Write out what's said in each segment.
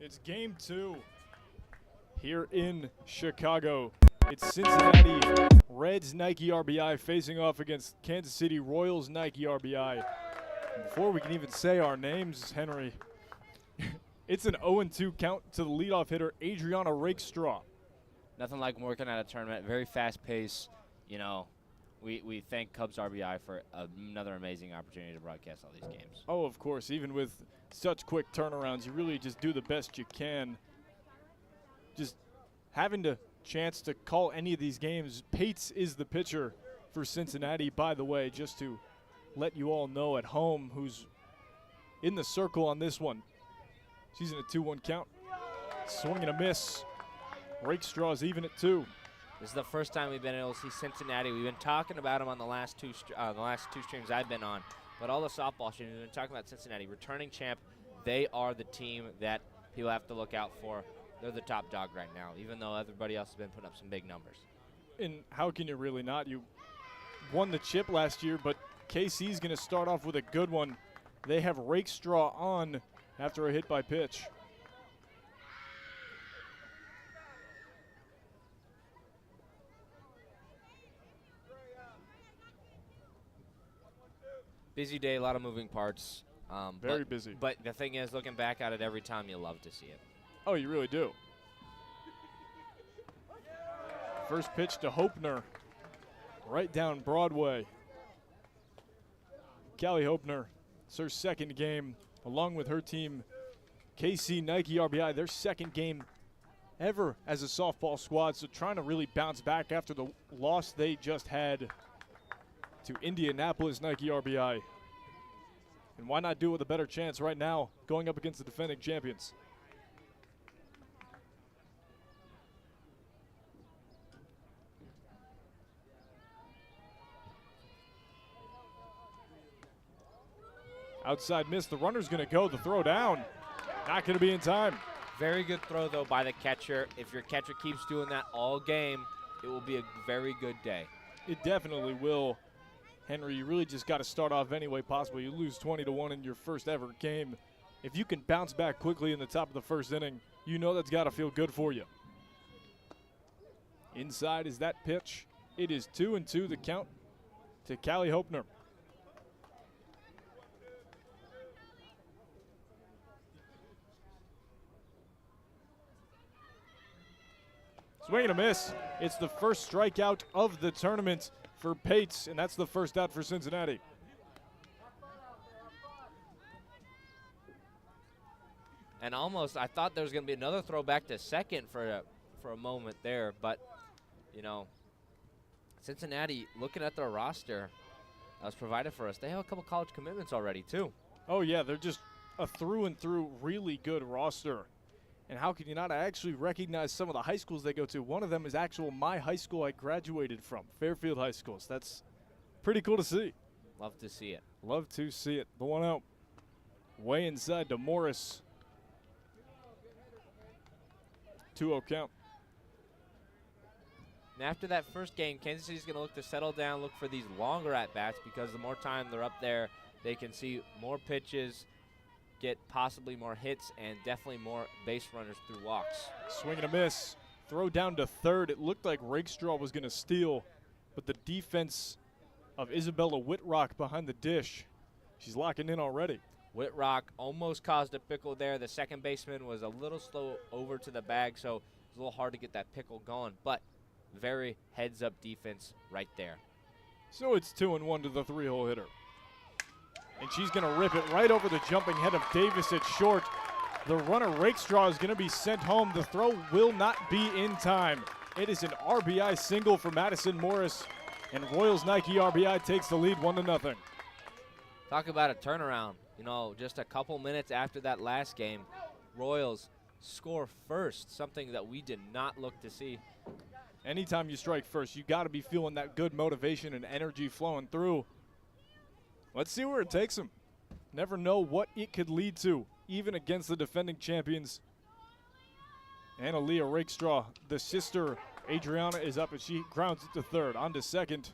It's game 2 here in Chicago. It's Cincinnati Reds Nike RBI facing off against Kansas City Royals Nike RBI. And before we can even say our names, Henry, it's an 0-2 count to the leadoff hitter, Adriana Rakestraw. Nothing like working at a tournament, very fast pace. You know, we thank Cubs RBI for another amazing opportunity to broadcast all these games. Oh, of course, even with such quick turnarounds, you really just do the best you can. Just having the chance to call any of these games. Pates is the pitcher for Cincinnati, by the way, just to let you all know at home who's in the circle on this one. She's in a 2-1 count. Swing and a miss. Rakestraw's even at 2. This is the first time we've been able to see Cincinnati. We've been talking about them on the last two streams I've been on, but all the softball streams we've been talking about Cincinnati, returning champ. They are the team that people have to look out for. They're the top dog right now, even though everybody else has been putting up some big numbers. And how can you really not? You won the chip last year, but KC's going to start off with a good one. They have Rakestraw on after a hit by pitch. Busy day, a lot of moving parts. Very busy. But the thing is, looking back at it every time, you love to see it. Oh, you really do. First pitch to Hopner, right down Broadway. Callie Hopner, it's her second game, along with her team, KC Nike RBI, their second game ever as a softball squad, so trying to really bounce back after the loss they just had to Indianapolis Nike RBI. And why not do it with a better chance right now, going up against the defending champions? Outside miss, the runner's gonna go, the throw down. Not gonna be in time. Very good throw though by the catcher. If your catcher keeps doing that all game, it will be a very good day. It definitely will. Henry, you really just got to start off any way possible. You lose 20-1 in your first ever game. If you can bounce back quickly in the top of the first inning, you know that's got to feel good for you. Inside is that pitch. It is 2-2 the count to Callie Hopner. Swing and a miss. It's the first strikeout of the tournament for Pates, and that's the first out for Cincinnati. And almost, I thought there was going to be another throw back to second for a moment there, but, you know, Cincinnati, looking at their roster that was provided for us, they have a couple college commitments already, too. Oh, yeah, they're just a through-and-through really good roster. And how can you not actually recognize some of the high schools they go to? One of them is my high school I graduated from, Fairfield High School. So that's pretty cool to see. Love to see it. Love to see it. The 1-0. Way inside to Morris. 2-0 count. And after that first game, Kansas City's going to look to settle down, look for these longer at-bats, because the more time they're up there, they can see more pitches, get possibly more hits, and definitely more base runners through walks. Swing and a miss. Throw down to third. It looked like Rakestraw was going to steal, but the defense of Isabella Whitrock behind the dish, she's locking in already. Whitrock almost caused a pickle there. The second baseman was a little slow over to the bag, so it was a little hard to get that pickle going, but very heads-up defense right there. So it's 2-1 to the 3-hole hitter. And she's going to rip it right over the jumping head of Davis at short. The runner, Rakestraw, is going to be sent home. The throw will not be in time. It is an RBI single for Madison Morris, and Royals Nike RBI takes the lead 1-0. Talk about a turnaround. You know, just a couple minutes after that last game, Royals score first, something that we did not look to see. Anytime you strike first, you got to be feeling that good motivation and energy flowing through. Let's see where it takes them. Never know what it could lead to, even against the defending champions. Annalea Rakestraw, the sister, Adriana, is up, and she grounds it to third. On to second.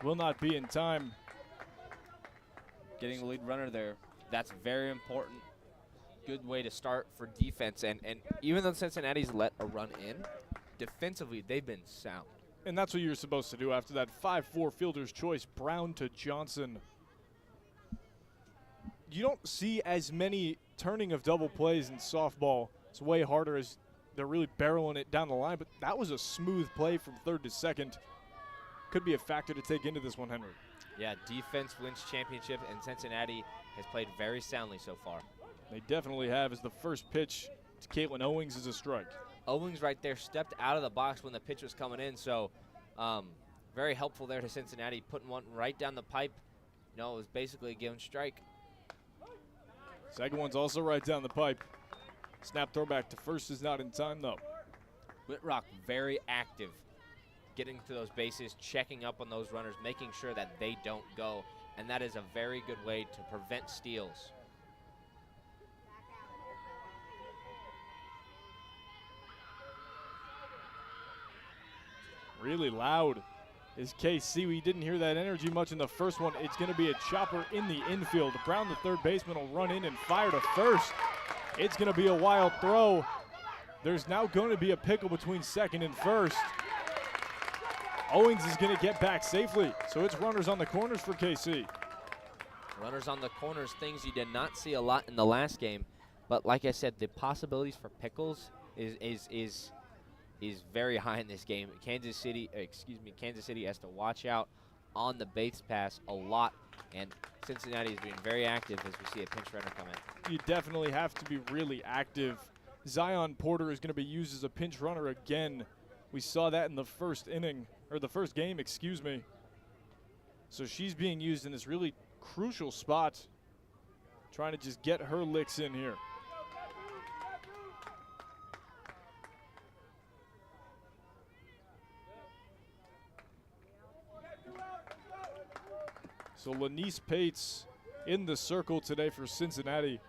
Will not be in time. Getting the lead runner there, that's very important. good way to start for defense. And even though Cincinnati's let a run in, defensively they've been sound. And that's what you're supposed to do after that 5-4 fielder's choice, Brown to Johnson. You don't see as many turning of double plays in softball. It's way harder as they're really barreling it down the line, but that was a smooth play from third to second. Could be a factor to take into this one, Henry. Yeah, defense wins championship, and Cincinnati has played very soundly so far. They definitely have, as the first pitch to Caitlin Owings is a strike. Owings right there stepped out of the box when the pitch was coming in, so very helpful there to Cincinnati, putting one right down the pipe. You know, it was basically a given strike. Second one's also right down the pipe. Snap throw back to first is not in time, though. Whitrock very active, getting to those bases, checking up on those runners, making sure that they don't go, and that is a very good way to prevent steals. Really loud is KC. We didn't hear that energy much in the first one. It's going to be a chopper in the infield. Brown, the third baseman, will run in and fire to first. It's going to be a wild throw. There's now going to be a pickle between second and first. Owings is going to get back safely, so it's runners on the corners for KC. Runners on the corners, things you did not see a lot in the last game, but like I said, the possibilities for pickles is very high in this game. Kansas City has to watch out on the base pass a lot, and Cincinnati is being very active as we see a pinch runner come in. You definitely have to be really active. Zion Porter is going to be used as a pinch runner again. We saw that in the first inning, or the first game, excuse me. So she's being used in this really crucial spot, trying to just get her licks in here. So Lanice Pates in the circle today for Cincinnati.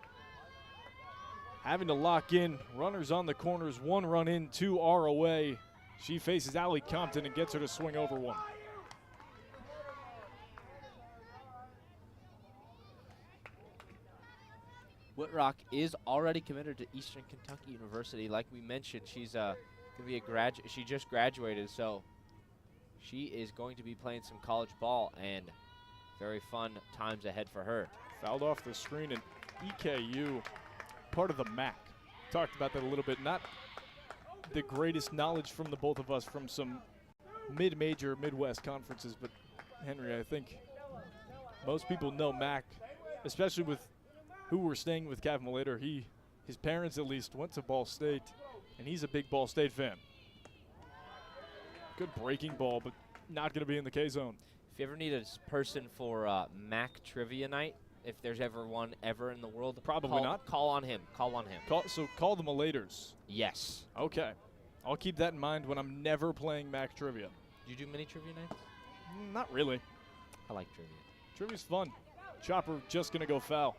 Having to lock in, runners on the corners, 1 run in, 2 are away. She faces Allie Compton and gets her to swing over 1. Whitrock is already committed to Eastern Kentucky University. Like we mentioned, she's going to be a graduate. She just graduated, so she is going to be playing some college ball, and very fun times ahead for her. Fouled off the screen, and EKU, part of the MAC. Talked about that a little bit. Not the greatest knowledge from the both of us from some mid-major Midwest conferences, but Henry, I think most people know MAC, especially with who we're staying with, Cav Malater. His parents at least went to Ball State, and he's a big Ball State fan. Good breaking ball, but not going to be in the K-zone. If you ever need a person for MAC trivia night, if there's ever one ever in the world, probably not. Call on him. Call on him. So call the Malaters. Yes. Okay. I'll keep that in mind when I'm never playing MAC trivia. Do you do mini trivia nights? Not really. I like trivia. Trivia's fun. Chopper just going to go foul.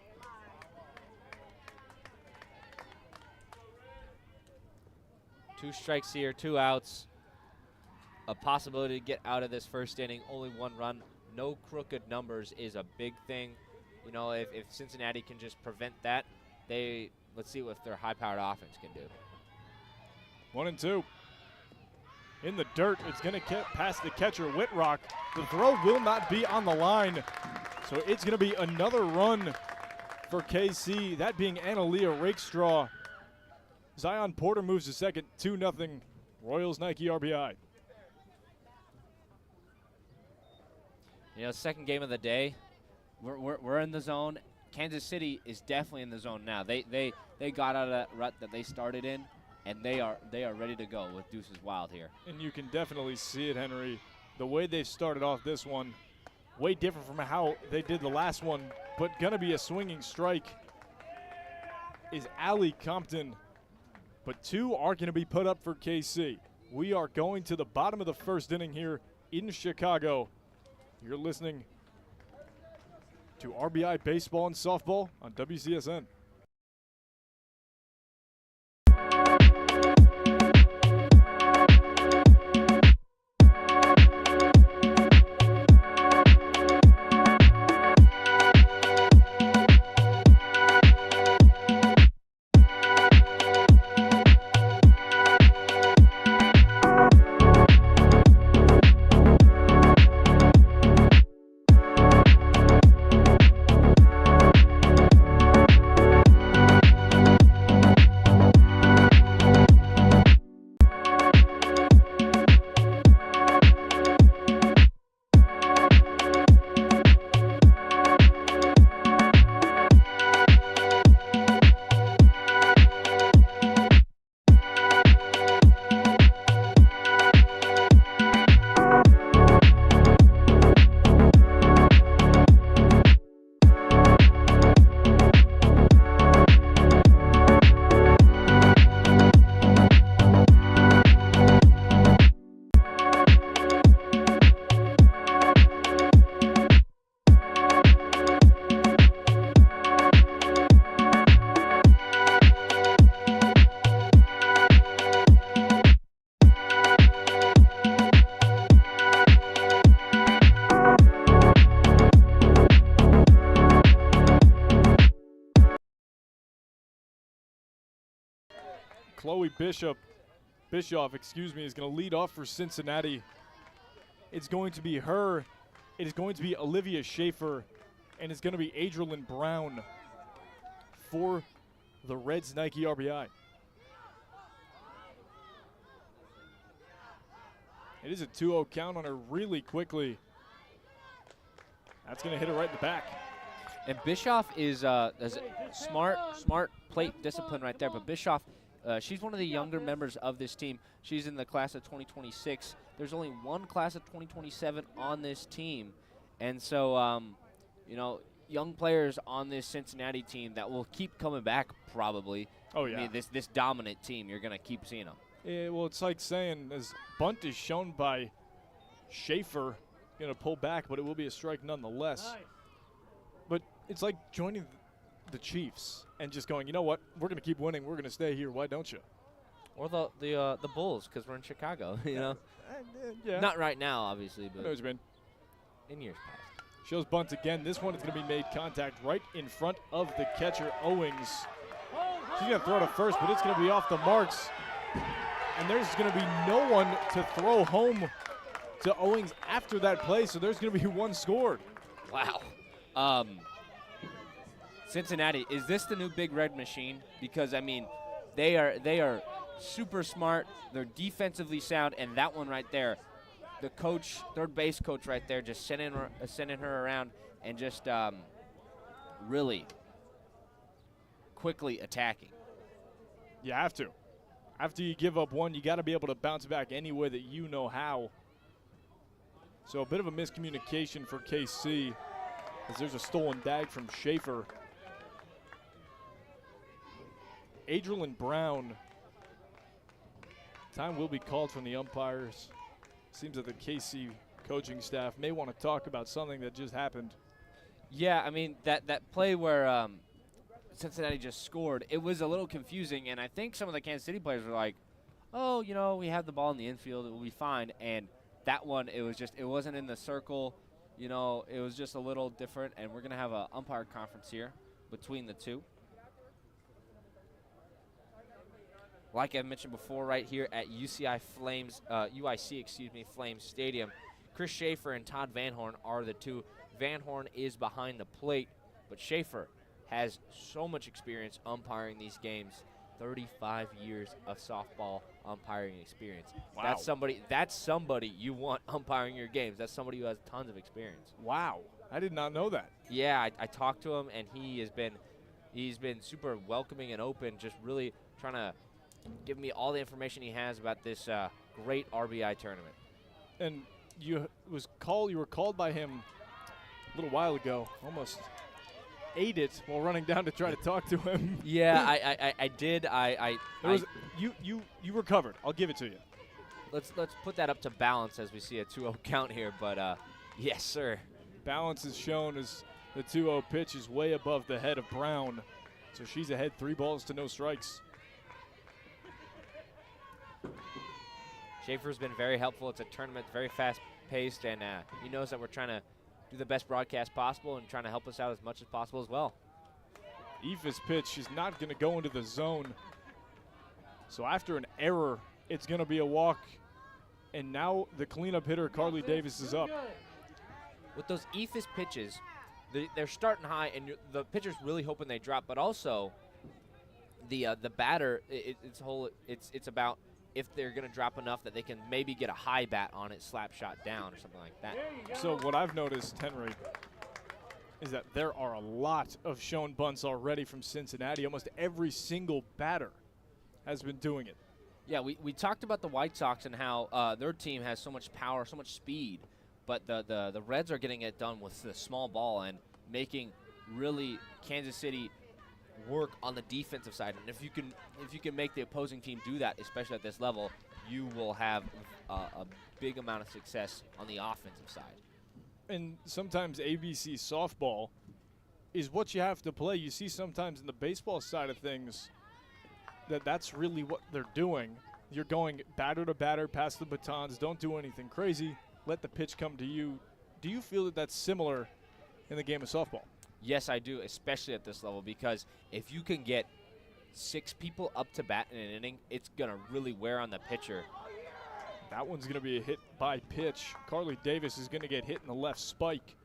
Two strikes here, 2 outs. A possibility to get out of this first inning, only 1 run. No crooked numbers is a big thing. You know, if Cincinnati can just prevent that, let's see what their high-powered offense can do. 1 and 2. In the dirt, it's going to get past the catcher, Whitrock. The throw will not be on the line, so it's going to be another run for KC, that being Analia Rakestraw. Zion Porter moves to second, 2-0, Royals Nike RBI. You know, second game of the day, we're in the zone. Kansas City is definitely in the zone now. They got out of that rut that they started in, and they are ready to go with Deuces Wild here. And you can definitely see it, Henry. The way they've started off this one, way different from how they did the last one, but gonna be a swinging strike is Allie Compton. But 2 are gonna be put up for KC. We are going to the bottom of the first inning here in Chicago. You're listening to RBI Baseball and Softball on WCSN. Chloe Bischoff, is going to lead off for Cincinnati. It's going to be her. It is going to be Olivia Schaefer, and it's going to be Adrienne Brown for the Reds Nike RBI. It is a 2-0 count on her really quickly. That's going to hit her right in the back. And Bischoff is smart plate discipline right there. But Bischoff, she's one of the younger members of this team. She's in the class of 2026. There's only one class of 2027 on this team. And so, young players on this Cincinnati team that will keep coming back probably. Oh, yeah. I mean, this dominant team, you're going to keep seeing them. Yeah, well, it's like saying, as bunt is shown by Schaefer, going to pull back, but it will be a strike nonetheless. Nice. But it's like joining the Chiefs and just going, you know what, we're going to keep winning. We're going to stay here. Why don't you? Or the Bulls, because we're in Chicago, you know? Yeah. Not right now, obviously, but in years past. Shows bunt again. This one is going to be made contact right in front of the catcher, Owings. She's going to throw to first, but it's going to be off the marks. And there's going to be no one to throw home to Owings after that play, so there's going to be one scored. Wow. Cincinnati, is this the new Big Red machine? Because, I mean, they are super smart. They're defensively sound, and that one right there, the coach, third base coach right there, just sending her around and just really quickly attacking. You have to. After you give up one, you got to be able to bounce back any way that you know how. So a bit of a miscommunication for KC as there's a stolen bag from Schaefer. Adrienne Brown. Time will be called from the umpires. Seems that the KC coaching staff may want to talk about something that just happened. Yeah, I mean, that play where Cincinnati just scored, it was a little confusing, and I think some of the Kansas City players were like, oh, we have the ball in the infield, it will be fine. And that one, it wasn't in the circle, it was just a little different, and we're going to have an umpire conference here between the two. Like I mentioned before, right here at UIC Flames Stadium, Chris Schaefer and Todd Van Horn are the two. Van Horn is behind the plate, but Schaefer has so much experience umpiring these games. 35 years of softball umpiring experience. Wow. That's somebody you want umpiring your games. That's somebody who has tons of experience. Wow. I did not know that. Yeah, I talked to him, and he's been super welcoming and open, just really trying to give me all the information he has about this great RBI tournament. And you were called by him a little while ago, almost ate it while running down to try to talk to him. Yeah, I did. You recovered. I'll give it to you. Let's put that up to balance as we see a 2-0 count here. But yes, sir. Balance is shown as the 2-0 pitch is way above the head of Brown, so she's ahead 3 balls to no strikes. Schaefer's been very helpful. It's a tournament, very fast-paced, and he knows that we're trying to do the best broadcast possible and trying to help us out as much as possible as well. Aoife's pitch is not going to go into the zone. So after an error, it's going to be a walk. And now the cleanup hitter, Carly Davis, is up. With those Aoife's pitches, they're starting high, and the pitcher's really hoping they drop. But also, the batter, it's about if they're going to drop enough that they can maybe get a high bat on it, slap shot down or something like that. So what I've noticed, Henry, is that there are a lot of shown bunts already from Cincinnati. Almost every single batter has been doing it. Yeah, we talked about the White Sox and how their team has so much power, so much speed, but the Reds are getting it done with the small ball and making really Kansas City work on the defensive side. And if you can make the opposing team do that, especially at this level, you will have a big amount of success on the offensive side. And sometimes ABC softball is what you have to play. You see sometimes in the baseball side of things that's really what they're doing. You're going batter to batter, pass the batons, don't do anything crazy, let the pitch come to you. Do you feel that that's similar in the game of softball? Yes, I do, especially at this level, because if you can get 6 people up to bat in an inning, it's going to really wear on the pitcher. That one's going to be a hit by pitch. Carly Davis is going to get hit in the left spike.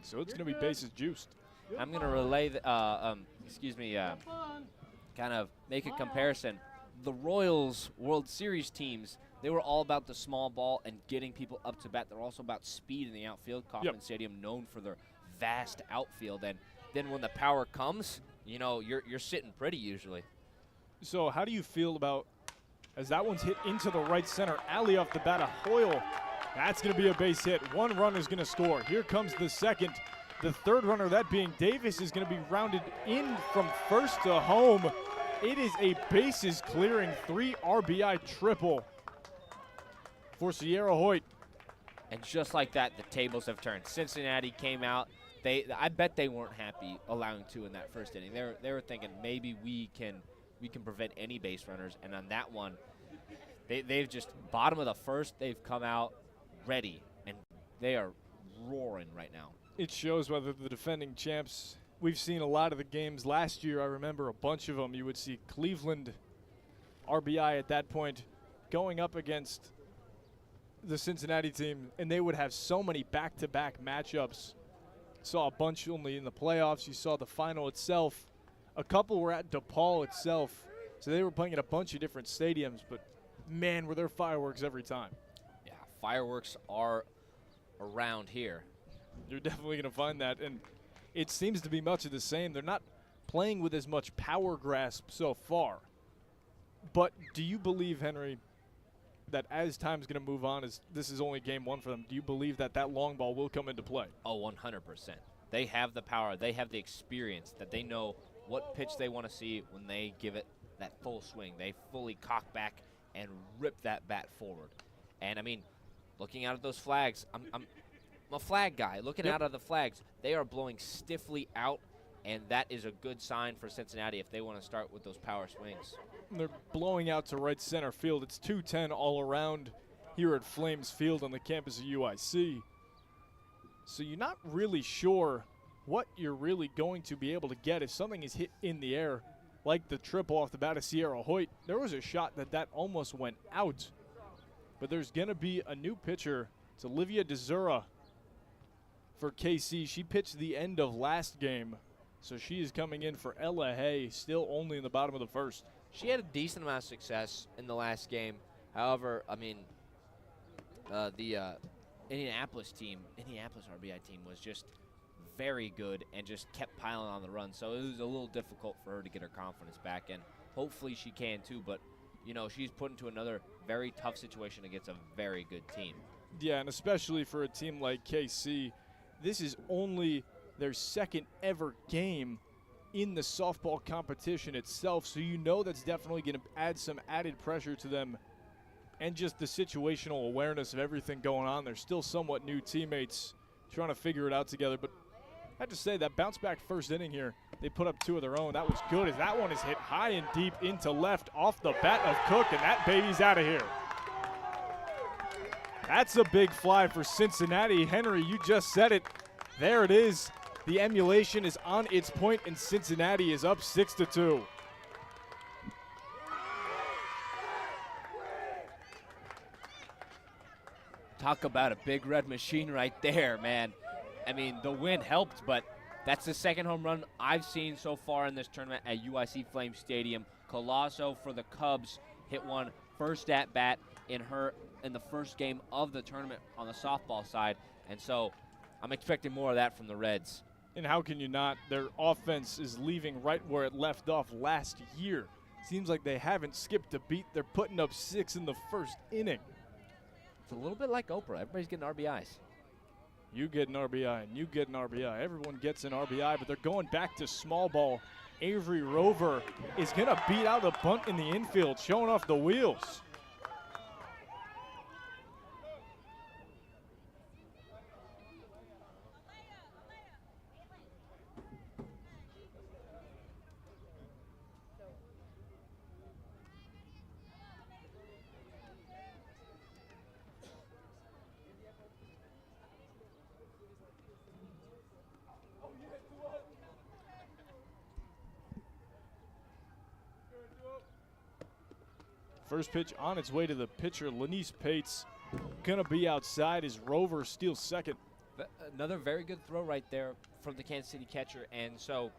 So it's going to be bases juiced. I'm going to relay, kind of make a comparison. The Royals World Series teams, they were all about the small ball and getting people up to bat. They're also about speed in the outfield. Kauffman Stadium known for their vast outfield. And then when the power comes, you know, you're sitting pretty usually. So how do you feel about, as that one's hit into the right center alley off the bat of Hoyle? That's going to be a base hit. One runner is going to score. Here comes the second. The third runner, that being Davis, is going to be rounded in from first to home. It is a bases clearing 3 RBI triple for Sierra Hoyt. And just like that, the tables have turned. Cincinnati came out. I bet they weren't happy allowing 2 in that first inning. They were thinking maybe we can prevent any base runners. And on that one, they've just bottom of the first. They've come out ready, and they are roaring right now. It shows whether the defending champs. We've seen a lot of the games last year. I remember a bunch of them. You would see Cleveland RBI at that point going up against the Cincinnati team, and they would have so many back-to-back matchups. Saw a bunch only in the playoffs. You saw the final itself. A couple were at DePaul itself. So they were playing at a bunch of different stadiums, but man, were there fireworks every time. Yeah, fireworks are around here. You're definitely going to find that, and it seems to be much of the same. They're not playing with as much power grasp so far. But do you believe, Henry, that as time's going to move on, as this is only game 1 for them, do you believe that that long ball will come into play? Oh, 100%. They have the power. They have the experience that they know what pitch they want to see when they give it that full swing. They fully cock back and rip that bat forward. And, I mean, looking out at those flags, I'm a flag guy. Looking out at the flags, they are blowing stiffly out, and that is a good sign for Cincinnati if they want to start with those power swings. And they're blowing out to right center field. It's 210 all around here at Flames Field on the campus of UIC. So you're not really sure what you're really going to be able to get if something is hit in the air, like the triple off the bat of Sierra Hoyt. There was a shot that almost went out. But there's going to be a new pitcher. It's Olivia DeZura for KC. She pitched the end of last game, so she is coming in for Ella Hay, still only in the bottom of the first. She had a decent amount of success in the last game. However, I mean, the Indianapolis RBI team was just very good and just kept piling on the run. So it was a little difficult for her to get her confidence back, and hopefully she can too. But, you know, she's put into another very tough situation against a very good team. Yeah, and especially for a team like KC, this is only their second ever game in the softball competition itself, so you know that's definitely going to add some added pressure to them, and just the situational awareness of everything going on. They're still somewhat new teammates trying to figure it out together, but I have to say that bounce back first inning here, they put up 2 of their own. That was good, as that one is hit high and deep into left off the bat of Cook, and that baby's out of here. That's a big fly for Cincinnati. Henry, you just said it. There it is. The emulation is on its point, and Cincinnati is up 6-2. Talk about a big red machine right there, man. I mean, the win helped, but that's the second home run I've seen so far in this tournament at UIC Flame Stadium. Colosso for the Cubs hit one first at bat in the first game of the tournament on the softball side, and so I'm expecting more of that from the Reds. And how can you not? Their offense is leaving right where it left off last year. Seems like they haven't skipped a beat. They're putting up 6 in the first inning. It's a little bit like Oprah. Everybody's getting RBIs. You get an RBI, and you get an RBI. Everyone gets an RBI, but they're going back to small ball. Avery Rover is going to beat out a bunt in the infield, showing off the wheels. First pitch on its way to the pitcher, Lanice Pates. Gonna be outside as Rover steals second. Another very good throw right there from the Kansas City catcher. And so,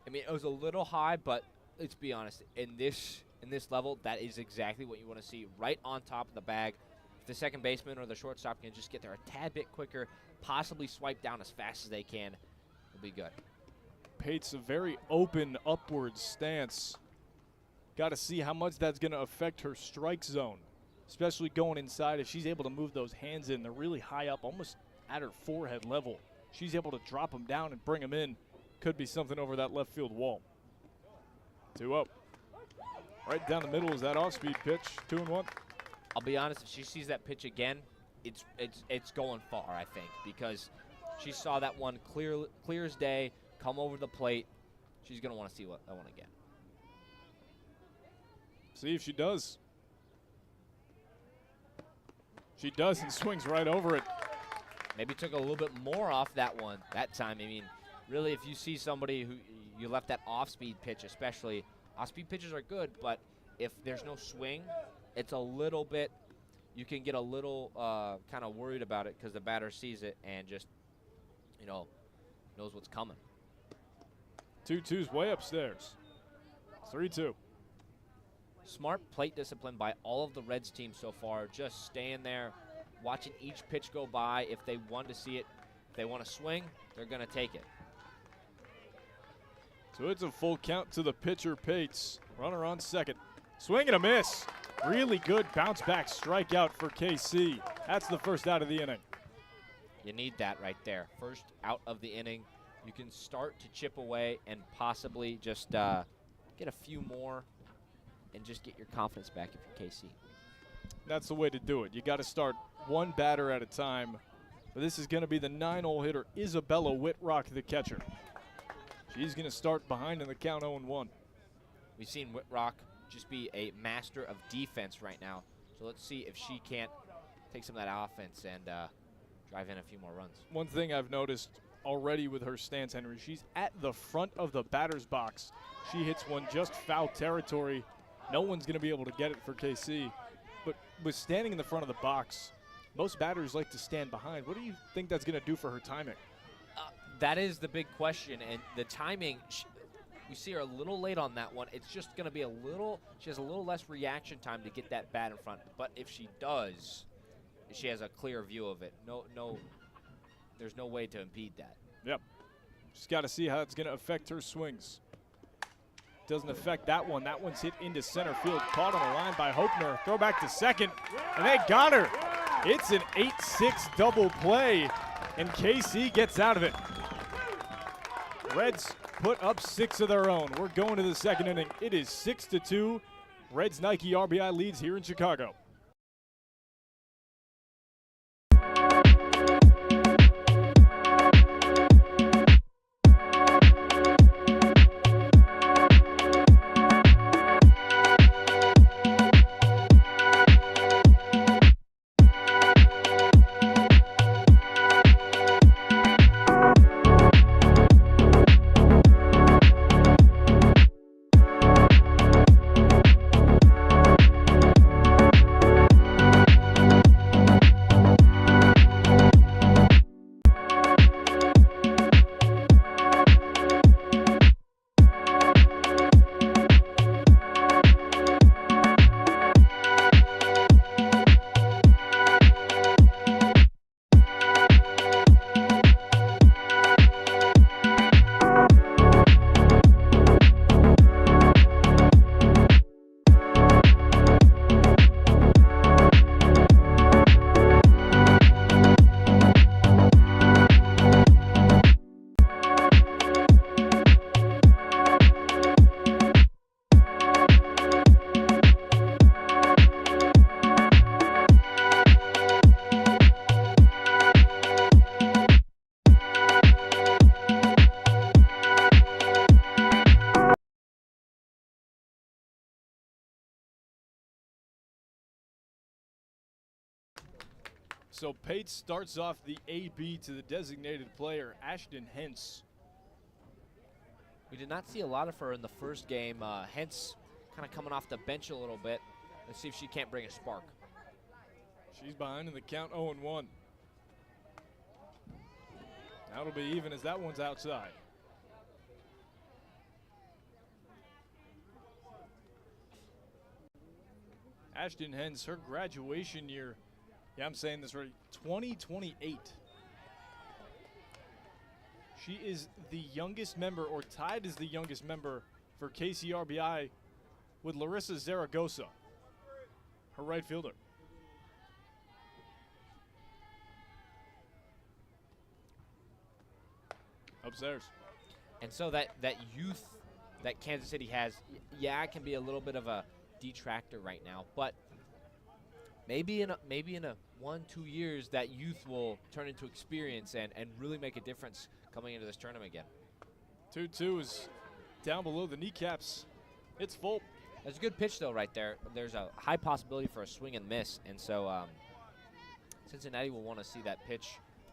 I mean, it was a little high, but let's be honest. In this level, that is exactly what you want to see, right on top of the bag. If the second baseman or the shortstop can just get there a tad bit quicker, possibly swipe down as fast as they can, it'll be good. Pates, a very open upward stance. Got to see how much that's going to affect her strike zone, especially going inside. If she's able to move those hands in, they're really high up, almost at her forehead level. She's able to drop them down and bring them in. Could be something over that left field wall. 2-0. Right down the middle is that off-speed pitch. 2-1. I'll be honest, if she sees that pitch again, it's going far, I think, because she saw that one clear as day come over the plate. She's going to want to see that one again. See if she does. She does and swings right over it. Maybe took a little bit more off that one that time. I mean, really, if you see somebody who you left that off-speed pitch, especially, off-speed pitches are good, but if there's no swing, it's a little bit, you can get a little kind of worried about it because the batter sees it and just, knows what's coming. 2-2's way upstairs. 3-2. Smart plate discipline by all of the Reds teams so far, just staying there, watching each pitch go by. If they want to see it, if they want to swing, they're going to take it. So it's a full count to the pitcher, Pates. Runner on second. Swing and a miss. Really good bounce back strikeout for KC. That's the first out of the inning. You need that right there. First out of the inning. You can start to chip away and possibly just get a few more and just get your confidence back if you're KC. That's the way to do it. You got to start one batter at a time. But this is going to be the 9-hole hitter, Isabella Whitrock, the catcher. She's going to start behind in the count 0-1. We've seen Whitrock just be a master of defense right now. So let's see if she can't take some of that offense and drive in a few more runs. One thing I've noticed already with her stance, Henry, she's at the front of the batter's box. She hits one just foul territory. No one's going to be able to get it for KC. But with standing in the front of the box, most batters like to stand behind. What do you think that's going to do for her timing? That is the big question. And the timing, we see her a little late on that one. It's just going to be she has a little less reaction time to get that bat in front. But if she does, she has a clear view of it. There's no way to impede that. Yep. Just got to see how it's going to affect her swings. Doesn't affect that one. That one's hit into center field. Caught on the line by Hoepner. Throw back to second, and they got her. It's an 8-6 double play, and KC gets out of it. Reds put up 6 of their own. We're going to the second inning. It is 6-2. Reds Nike RBI leads here in Chicago. So Pates starts off the AB to the designated player, Ashton Hentz. We did not see a lot of her in the first game. Hentz kind of coming off the bench a little bit. Let's see if she can't bring a spark. She's behind in the count 0-1. That'll be even as that one's outside. Ashton Hens, her graduation year, yeah, I'm saying this right, 2028. She is the youngest member, or tied as the youngest member for KC-RBI with Larissa Zaragoza, her right fielder. Upstairs. And so that youth that Kansas City has, yeah, it can be a little bit of a detractor right now, but maybe in a 1-2 years that youth will turn into experience and really make a difference coming into this tournament again. 2-2 is down below the kneecaps. It's full. That's a good pitch though right there. There's a high possibility for a swing and miss, and so Cincinnati will want to see that pitch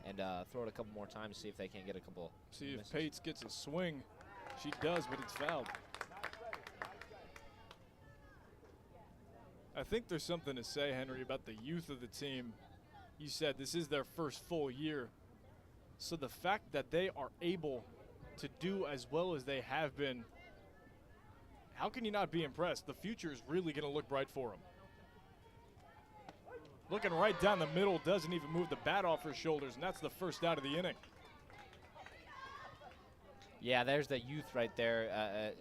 and throw it a couple more times, see if they can get a couple. See if misses. Pates gets a swing. She does, but it's fouled. I think there's something to say, Henry, about the youth of the team. You said this is their first full year. So the fact that they are able to do as well as they have been, how can you not be impressed? The future is really going to look bright for them. Looking right down the middle, doesn't even move the bat off her shoulders, and that's the first out of the inning. Yeah, there's the youth right there.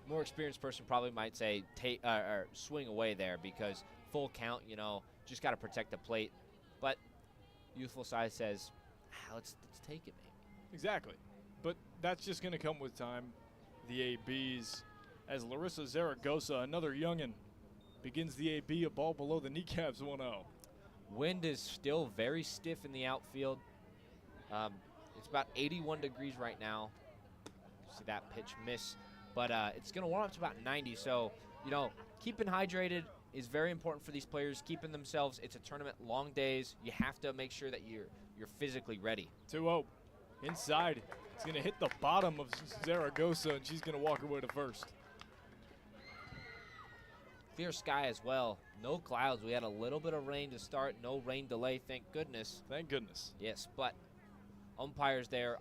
More experienced person probably might say or swing away there because full count, you know, just got to protect the plate. But youthful side says, let's take it, maybe. Exactly. But that's just going to come with time. The ABs, as Larissa Zaragoza, another youngin', begins the AB, a ball below the kneecaps, 1-0. Wind is still very stiff in the outfield. It's about 81 degrees right now. See that pitch miss. But it's going to warm up to about 90. So, you know, keeping hydrated is very important for these players, keeping themselves. It's a tournament, long days. You have to make sure that you're physically ready. 2-0. Inside. It's going to hit the bottom of Zaragoza, and she's going to walk her way to first. Clear sky as well. No clouds. We had a little bit of rain to start. No rain delay, thank goodness. Thank goodness. Yes, but umpires there,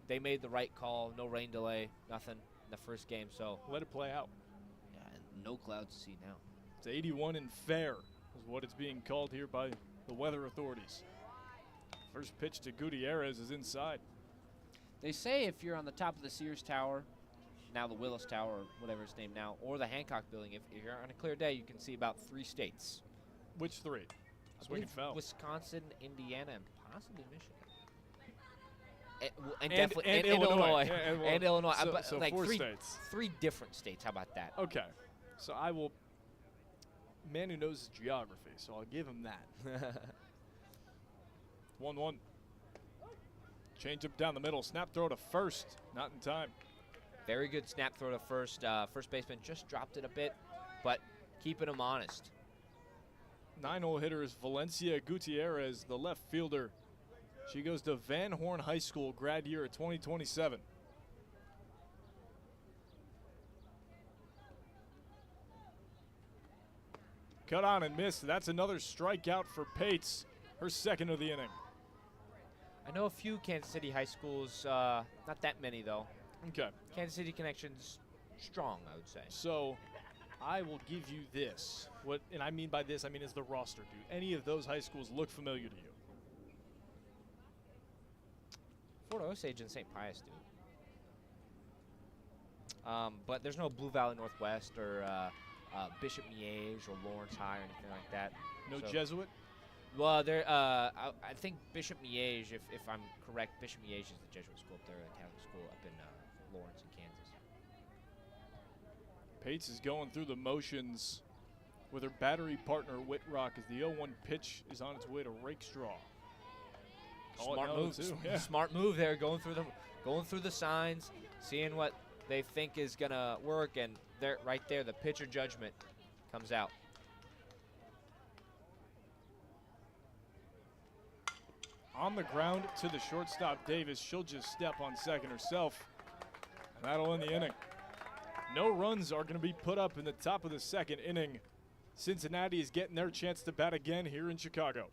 they made the right call. No rain delay, nothing in the first game. So let it play out. Yeah, and no clouds to see now. It's 81 and fair is what it's being called here by the weather authorities. First pitch to Gutierrez is inside. They say if you're on the top of the Sears Tower, now the Willis Tower, or whatever it's named now, or the Hancock Building, if you're on a clear day, you can see about 3 states. Which 3? Swing and foul. Wisconsin, Indiana, and possibly Michigan. And definitely Illinois. Yeah, and Illinois. So like 4 three, states. 3 different states. How about that? Okay. So I will, man who knows his geography, so I'll give him that. 1-1. Change up down the middle. Snap throw to first. Not in time. Very good snap throw to first. First baseman just dropped it a bit, but keeping him honest. 9-hole hitter is Valencia Gutierrez, the left fielder. She goes to Van Horn High School, grad year of 2027. Cut on and missed. That's another strikeout for Pates, her second of the inning. I know a few Kansas City high schools, not that many though. Okay. Kansas City connections strong, I would say. So I will give you this. And I mean by this, I mean is the roster. Do any of those high schools look familiar to you? Fort Osage and St. Pius do. But there's no Blue Valley Northwest or Bishop Miege or Lawrence High or anything like that. No So- Jesuit? Well, there. I think Bishop Miege, if I'm correct, Bishop Miege is the Jesuit school up there, the Catholic school up in Lawrence in Kansas. Pates is going through the motions with her battery partner Whitrock as the 0-1 pitch is on its way to Rakestraw. Call it Smart no, move. too. Yeah. Smart move there, going through the signs, seeing what they think is gonna work, and there, right there, the pitcher judgment comes out. On the ground to the shortstop Davis. She'll just step on second herself, and that'll end the inning. No runs are going to be put up in the top of the second inning. Cincinnati is getting their chance to bat again here in Chicago.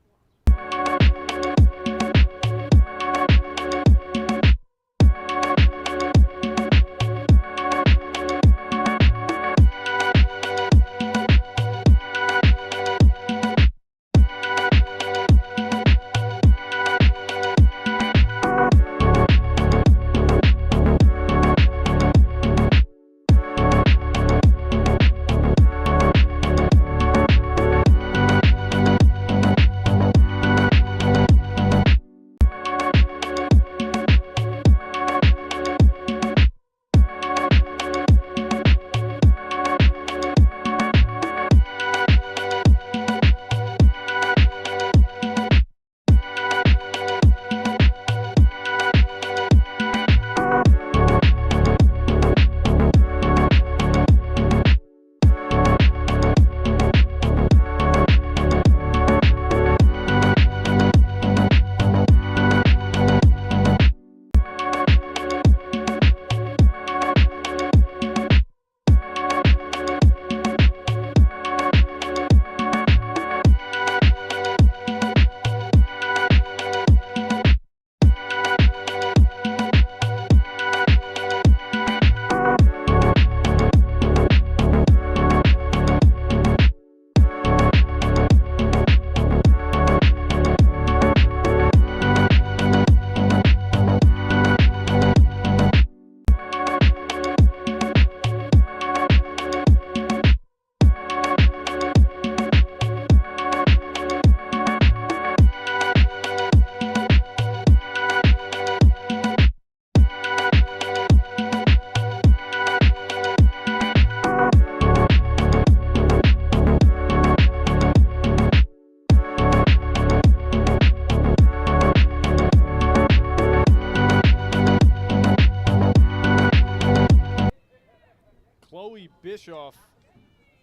Bischoff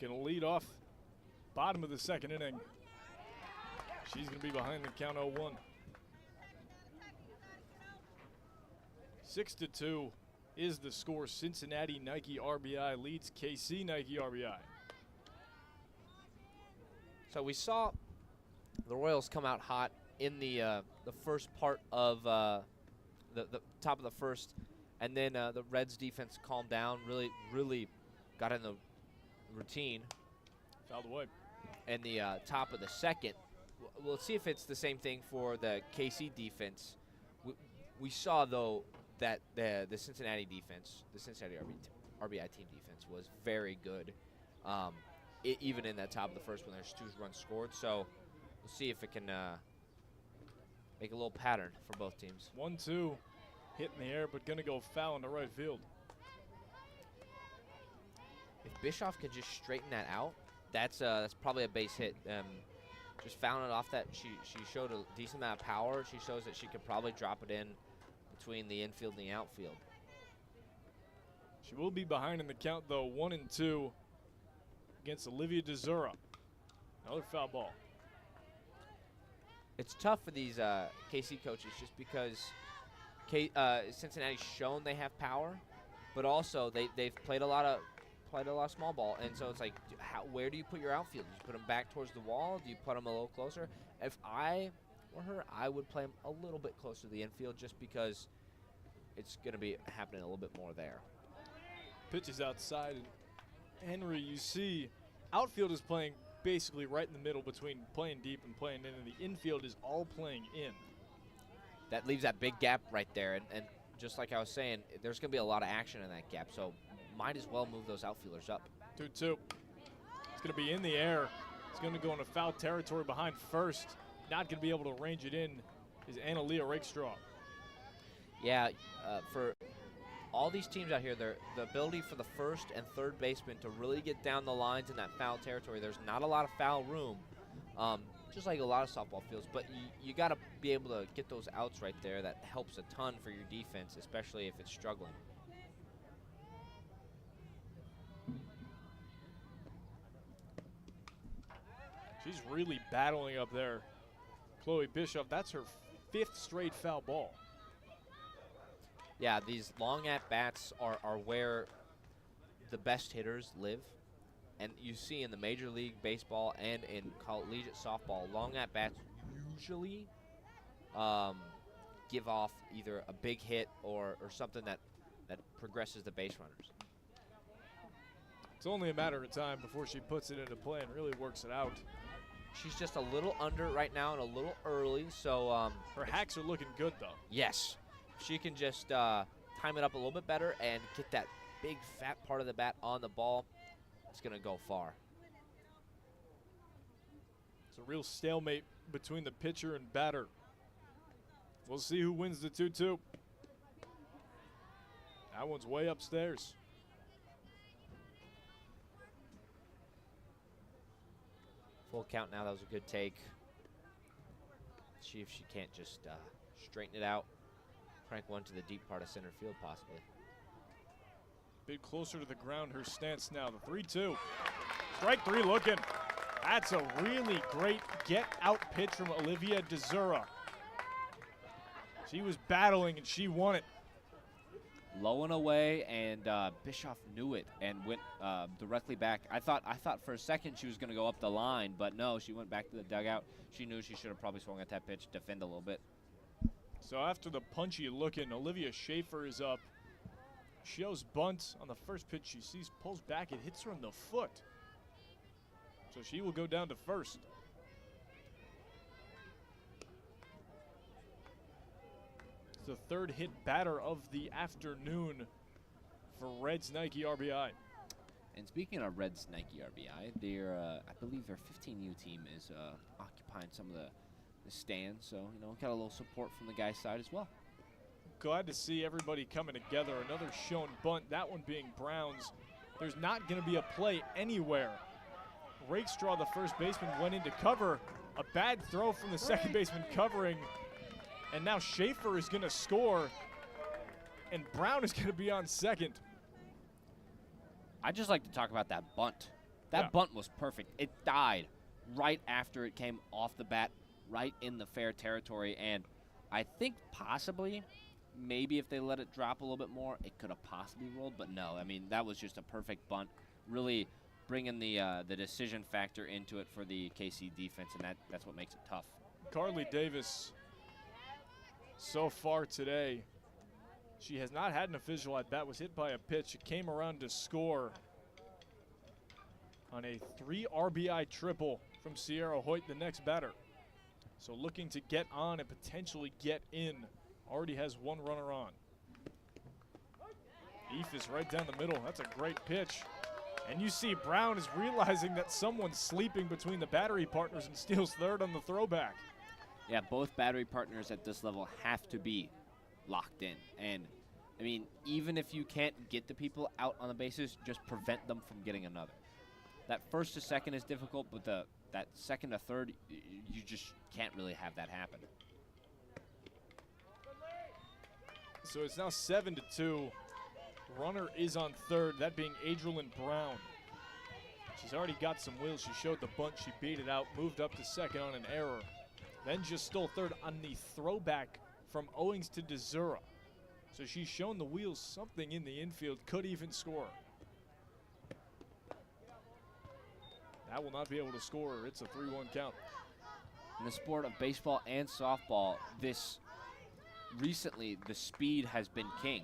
going to lead off bottom of the second inning. She's going to be behind the count 0-1. 6-2 is the score. Cincinnati Nike RBI leads KC Nike RBI. So we saw the Royals come out hot in the first part of the top of the first, and then the Reds defense calmed down, really got in the routine. Fouled away. And the top of the second. We'll see if it's the same thing for the KC defense. We saw, though, that the Cincinnati defense, the Cincinnati RBI team defense was very good, even in that top of the first when there's 2 runs scored. So we'll see if it can make a little pattern for both teams. 1-2, hit in the air, but going to go foul in the right field. If Bischoff could just straighten that out, that's probably a base hit. Just fouling it off that, she showed a decent amount of power. She shows that she could probably drop it in between the infield and the outfield. She will be behind in the count, though, 1-2 against Olivia DeZura. Another foul ball. It's tough for these KC coaches just because Cincinnati's shown they have power, but also they've played a lot of small ball, and so it's like, where do you put your outfield? Do you put them back towards the wall? Do you put them a little closer? If I were her, I would play them a little bit closer to the infield just because it's going to be happening a little bit more there. Pitch is outside, and Henry, you see, outfield is playing basically right in the middle between playing deep and playing in, and the infield is all playing in. That leaves that big gap right there, and just like I was saying, there's going to be a lot of action in that gap, so might as well move those outfielders up. 2-2. It's going to be in the air. It's going to go into foul territory behind first. Not going to be able to range it in is Analia Rakestraw. Yeah, for all these teams out here, the ability for the first and third baseman to really get down the lines in that foul territory. There's not a lot of foul room, just like a lot of softball fields, but you got to be able to get those outs right there. That helps a ton for your defense, especially if it's struggling. She's really battling up there. Chloe Bischoff, that's her 5th straight foul ball. Yeah, these long at-bats are where the best hitters live. And you see in the Major League Baseball and in collegiate softball, long at-bats usually give off either a big hit or something that progresses the base runners. It's only a matter of time before she puts it into play and really works it out. She's just a little under right now and a little early, so her hacks are looking good, though. Yes. If she can just time it up a little bit better and get that big fat part of the bat on the ball, it's going to go far. It's a real stalemate between the pitcher and batter. We'll see who wins the 2-2. That one's way upstairs. Full count now. That was a good take. See if she can't just straighten it out. Crank one to the deep part of center field, possibly. Bit closer to the ground, her stance now. The 3-2. Strike three looking. That's a really great get-out pitch from Olivia DeZura. She was battling, and she won it. Low and away, and Bischoff knew it and went directly back. I thought for a second she was going to go up the line, but no, she went back to the dugout. She knew she should have probably swung at that pitch, defend a little bit. So after the punchy looking, Olivia Schaefer is up. Shows bunt on the first pitch she sees, pulls back, it hits her in the foot. So she will go down to first. It's the third hit batter of the afternoon for Reds Nike RBI. And speaking of Reds Nike RBI, their I believe their 15U team is occupying some of the stands, so got a little support from the guys' side as well. Glad to see everybody coming together. Another shown bunt, that one being Brown's. There's not going to be a play anywhere. Rakestraw, the first baseman, went into cover. A bad throw from the second baseman covering. And now Schaefer is going to score. And Brown is going to be on second. I'd just like to talk about that bunt. That bunt was perfect. It died right after it came off the bat, right in the fair territory. And I think possibly, maybe if they let it drop a little bit more, it could have possibly rolled. But no, I mean, that was just a perfect bunt. Really bringing the decision factor into it for the KC defense, and that's what makes it tough. Carly Davis, so far today, she has not had an official at bat, was hit by a pitch. It came around to score on a 3 RBI triple from Sierra Hoyt, the next batter. So looking to get on and potentially get in. Already has one runner on. Ephus right down the middle. That's a great pitch. And you see Brown is realizing that someone's sleeping between the battery partners and steals third on the throwback. Yeah, both battery partners at this level have to be locked in. And, I mean, even if you can't get the people out on the bases, just prevent them from getting another. That first to second is difficult, but that second to third, you just can't really have that happen. So it's now 7-2. Runner is on third, that being Adrian Brown. She's already got some wheels. She showed the bunt. She beat it out, moved up to second on an error. Then just stole third on the throwback from Owings to DeZura. So she's shown the wheels, something in the infield, could even score. That will not be able to score. It's a 3-1 count. In the sport of baseball and softball, recently the speed has been king.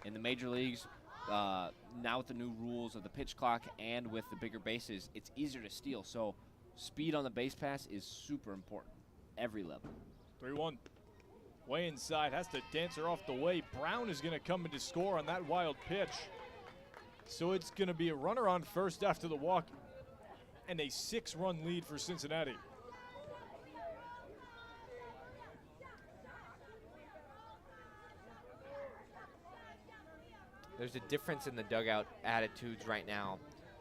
In the major leagues, now with the new rules of the pitch clock and with the bigger bases, it's easier to steal. So speed on the base pass is super important, every level. 3-1. Way inside, has to dance her off the way. Brown is going to come in to score on that wild pitch. So it's going to be a runner on first after the walk and a 6-run lead for Cincinnati. There's a difference in the dugout attitudes right now.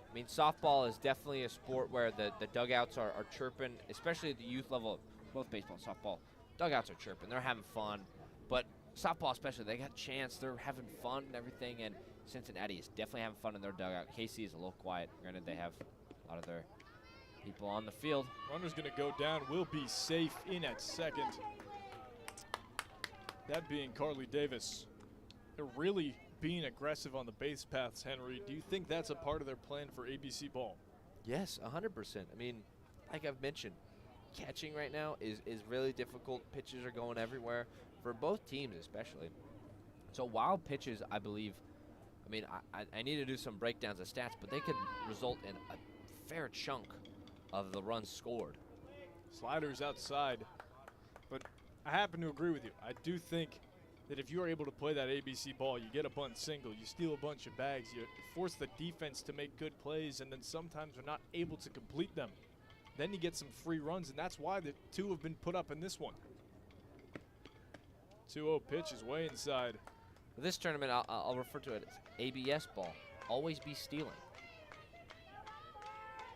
I mean, softball is definitely a sport where the dugouts are chirping, especially at the youth level. Both baseball and softball, dugouts are chirping. They're having fun. But softball especially, they got chance. They're having fun and everything. And Cincinnati is definitely having fun in their dugout. KC is a little quiet. Granted, they have a lot of their people on the field. Runner's going to go down, will be safe in at second. That being Carly Davis. A really being aggressive on the base paths, Henry. Do you think that's a part of their plan for ABC ball? Yes, 100%. I mean, like I've mentioned, catching right now is really difficult. Pitches are going everywhere for both teams especially. So wild pitches, I believe, I mean, I need to do some breakdowns of stats, but they could result in a fair chunk of the runs scored. Sliders outside, but I happen to agree with you. I do think that if you are able to play that ABC ball, you get a bunt single, you steal a bunch of bags, you force the defense to make good plays, and then sometimes they're not able to complete them. Then you get some free runs, and that's why the 2 have been put up in this one. 2-0 pitch is way inside. For this tournament, I'll refer to it as ABS ball. Always be stealing.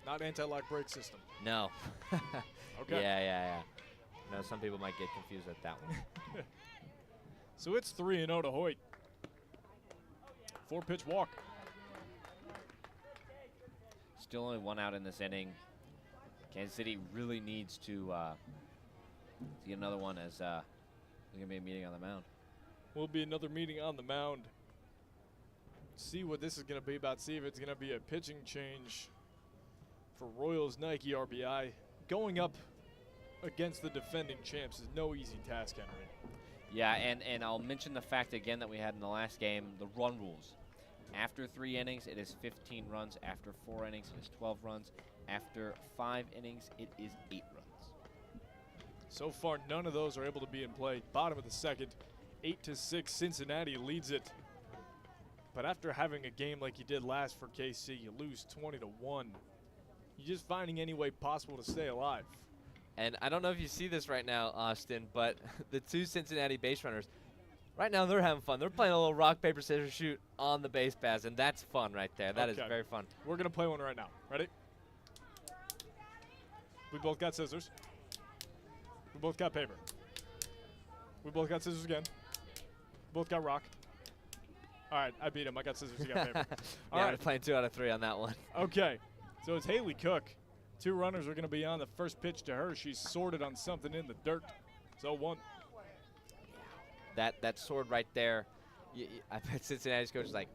Not anti-lock brake system. No. Okay. Yeah. No, some people might get confused at that one. So it's 3-0 to Hoyt. 4-pitch walk. Still only 1 out in this inning. Kansas City really needs to get another one, as there's going to be a meeting on the mound. Will be another meeting on the mound. See what this is going to be about. See if it's going to be a pitching change for Royals Nike RBI. Going up against the defending champs is no easy task, Henry. Yeah, and I'll mention the fact again that we had in the last game, the run rules. After 3 innings, it is 15 runs. After 4 innings, it is 12 runs. After 5 innings, it is 8 runs. So far, none of those are able to be in play. Bottom of the second, 8-6, Cincinnati leads it. But after having a game like you did last for KC, you lose 20-1. You're just finding any way possible to stay alive. And I don't know if you see this right now, Austin, but the 2 Cincinnati base runners, right now they're having fun. They're playing a little rock, paper, scissors, shoot on the base paths, and that's fun right there. That is very fun. We're going to play one right now. Ready? We both got scissors. We both got paper. We both got scissors again. Both got rock. All right, I beat him. I got scissors, you got paper. All right. We're playing 2 out of 3 on that one. Okay, so it's Haley Cook. 2 runners are going to be on. The first pitch to her, she's sorted on something in the dirt. So 1. That sword right there, I bet Cincinnati's coach is like,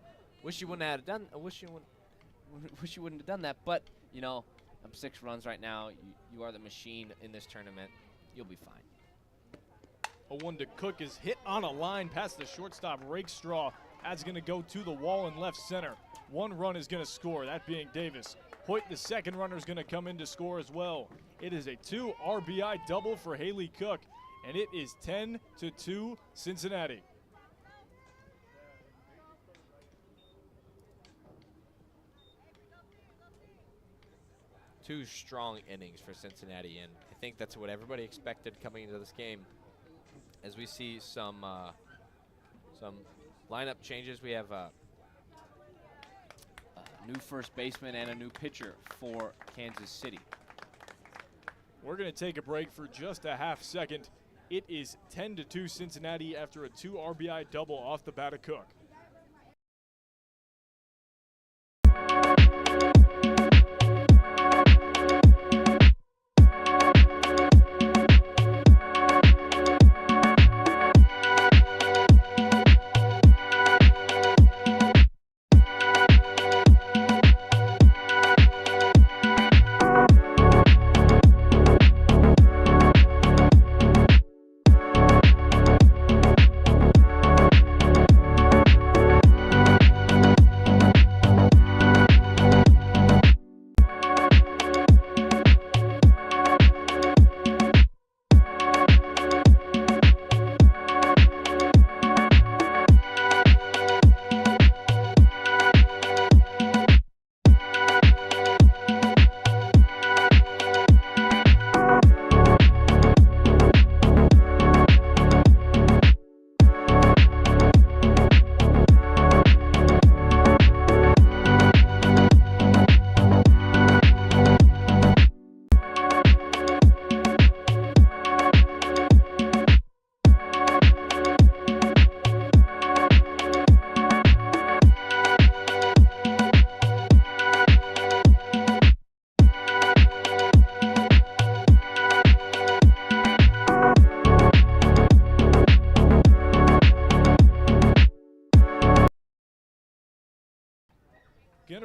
wish you wouldn't have done. Wish you wouldn't have done that. But you know, I'm 6 runs right now. You are the machine in this tournament. You'll be fine. A 1 to Cook is hit on a line past the shortstop. Rakestraw. That's going to go to the wall in left center. 1 run is going to score, that being Davis. Hoyt, the second runner, is going to come in to score as well. It is a 2 RBI double for Haley Cook, and it is 10-2 Cincinnati. Two strong innings for Cincinnati, and I think that's what everybody expected coming into this game. As we see some lineup changes, we have a new first baseman and a new pitcher for Kansas City. We're going to take a break for just a half second. It is 10-2 Cincinnati after a 2 RBI double off the bat of Cook.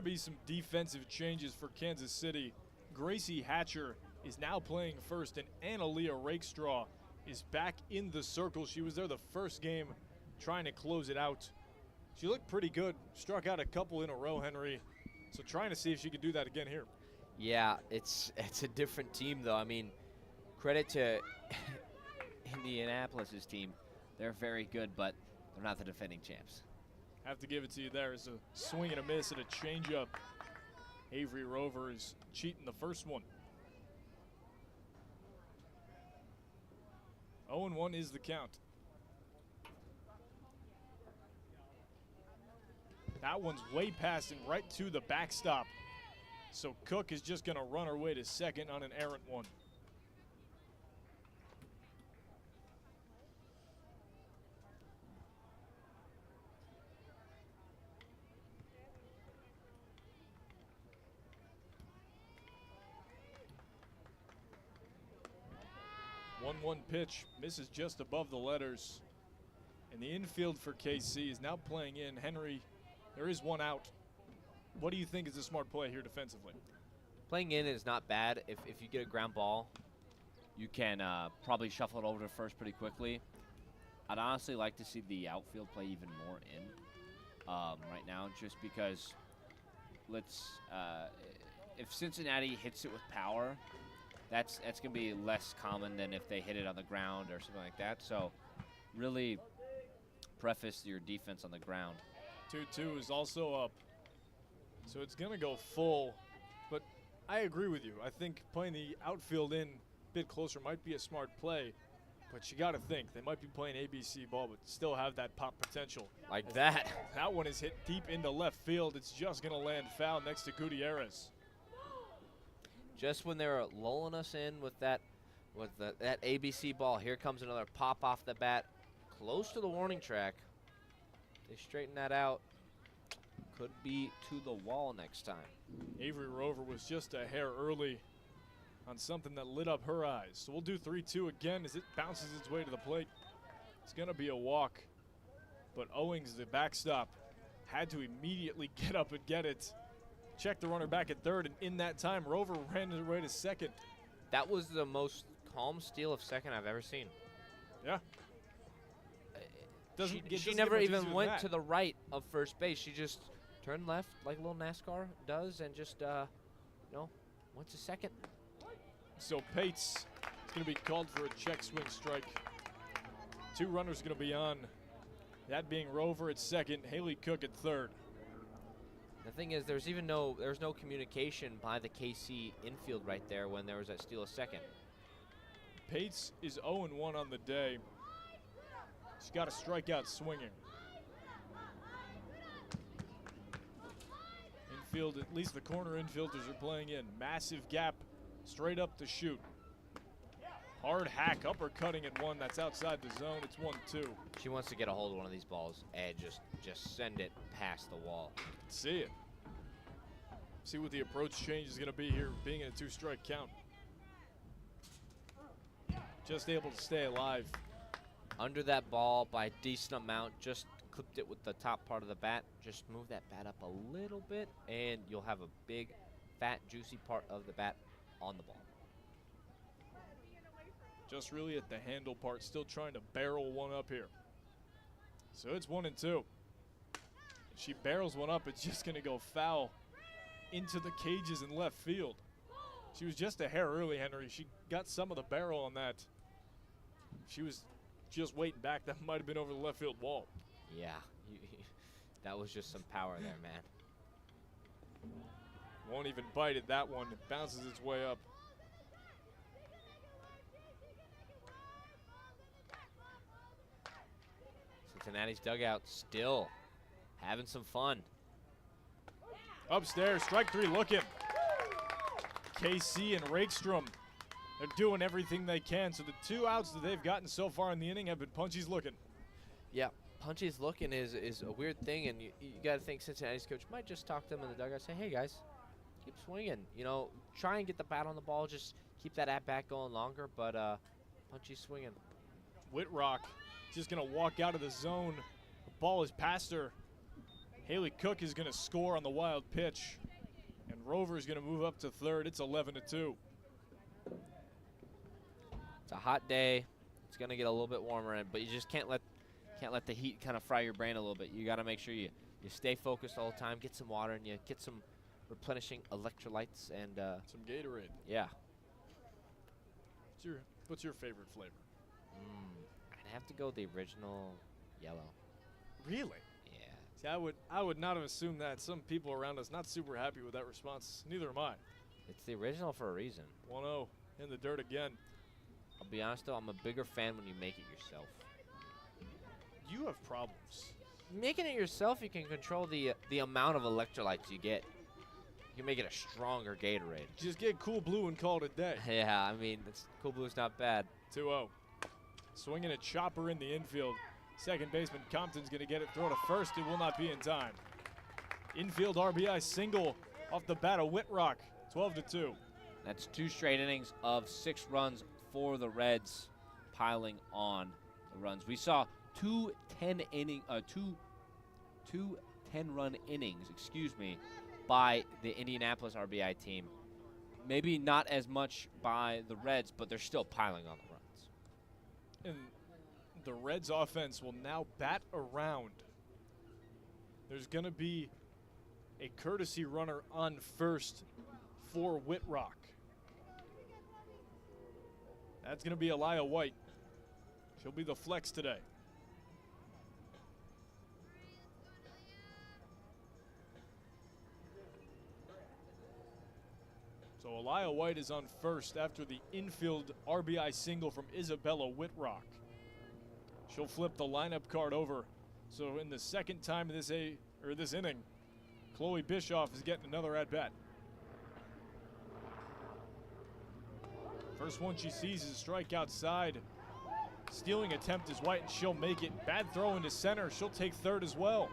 be some defensive changes for Kansas City. Gracie Hatcher is now playing first, and Analia Rakestraw is back in the circle. She was there the first game trying to close it out. She looked pretty good, struck out a couple in a row, Henry. So trying to see if she could do that again here. Yeah, it's a different team, though. I mean, credit to Indianapolis's team. They're very good, but they're not the defending champs. Have to give it to you there. It's a swing and a miss and a changeup. Avery Rover is cheating the first one. 0-1 is the count. That one's way past and right to the backstop. So Cook is just going to run her way to second on an errant one. One pitch misses just above the letters. And the infield for KC is now playing in. Henry, there is one out. What do you think is a smart play here defensively? Playing in is not bad. If you get a ground ball, you can probably shuffle it over to first pretty quickly. I'd honestly like to see the outfield play even more in right now, just because if Cincinnati hits it with power, that's going to be less common than if they hit it on the ground or something like that. So really preface your defense on the ground. 2-2 is also up. So it's going to go full. But I agree with you. I think playing the outfield in a bit closer might be a smart play. But you got to think, they might be playing ABC ball, but still have that pop potential. Like that. That one is hit deep into left field. It's just going to land foul next to Gutierrez. Just when they were lulling us in with that ABC ball, here comes another pop off the bat, close to the warning track. They straighten that out. Could be to the wall next time. Avery Rover was just a hair early on something that lit up her eyes. So we'll do 3-2 again as it bounces its way to the plate. It's going to be a walk, but Owings, the backstop, had to immediately get up and get it. Check the runner back at third, and in that time, Rover ran his way to second. That was the most calm steal of second I've ever seen. Yeah. She never even went to the right of first base. She just turned left like a little NASCAR does and just, went to second. So Pates is going to be called for a check swing strike. 2 runners going to be on. That being Rover at second, Haley Cook at third. The thing is, there's no communication by the KC infield right there when there was that steal of second. Pates is 0-1 on the day. She's got a strikeout swinging. Infield, at least the corner infielders are playing in. Massive gap, straight up to shoot. Hard hack, uppercutting at one. That's outside the zone. It's 1-2. She wants to get a hold of one of these balls and just send it past the wall. See it. See what the approach change is going to be here, being in a 2-strike count. Just able to stay alive. Under that ball by a decent amount, just clipped it with the top part of the bat. Just move that bat up a little bit, and you'll have a big, fat, juicy part of the bat on the ball. Just really at the handle part, still trying to barrel one up here. So it's 1-2. She barrels one up, it's just going to go foul into the cages in left field. She was just a hair early, Henry. She got some of the barrel on that. She was just waiting back. That might have been over the left field wall. Yeah, that was just some power there, man. Won't even bite at that one. It bounces its way up. Cincinnati's dugout still having some fun. Upstairs, strike 3 looking. KC and Rakestrom, they're doing everything they can. So the 2 outs that they've gotten so far in the inning have been Punchy's looking. Yeah, Punchy's looking is a weird thing, and you got to think Cincinnati's coach might just talk to them in the dugout, say, hey guys, keep swinging. Try and get the bat on the ball, just keep that at-bat going longer, but Punchy's swinging. Whitrock just going to walk out of the zone. The ball is past her. Haley Cook is going to score on the wild pitch, and Rover is going to move up to third. It's 11-2. It's a hot day. It's going to get a little bit warmer, but you just can't let the heat kind of fry your brain a little bit. You got to make sure you stay focused all the time. Get some water, and you get some replenishing electrolytes and some Gatorade. Yeah. What's your favorite flavor? I'd have to go the original yellow. Really? Yeah. See, I would not have assumed that. Some people around us not super happy with that response. Neither am I. It's the original for a reason. 1-0 in the dirt again. I'll be honest though, I'm a bigger fan when you make it yourself. You have problems. Making it yourself, you can control the amount of electrolytes you get. You can make it a stronger Gatorade. Just get Cool Blue and call it a day. Yeah, I mean, Cool Blue's not bad. 2-0. Swinging a chopper in the infield. Second baseman Compton's going to get it, throw to first. It will not be in time. Infield RBI single off the bat of Whitrock. 12-2. That's 2 straight innings of 6 runs for the Reds, piling on the runs. We saw two 10-run innings, by the Indianapolis RBI team. Maybe not as much by the Reds, but they're still piling on the runs. And the Reds offense will now bat around. There's going to be a courtesy runner on first for Whitrock. That's going to be Elia White. She'll be the flex today. So Elia White is on first after the infield RBI single from Isabella Whitrock. She'll flip the lineup card over. So in the second time of this inning, Chloe Bischoff is getting another at-bat. First one she sees is a strike outside. Stealing attempt is White, and she'll make it. Bad throw into center. She'll take third as well.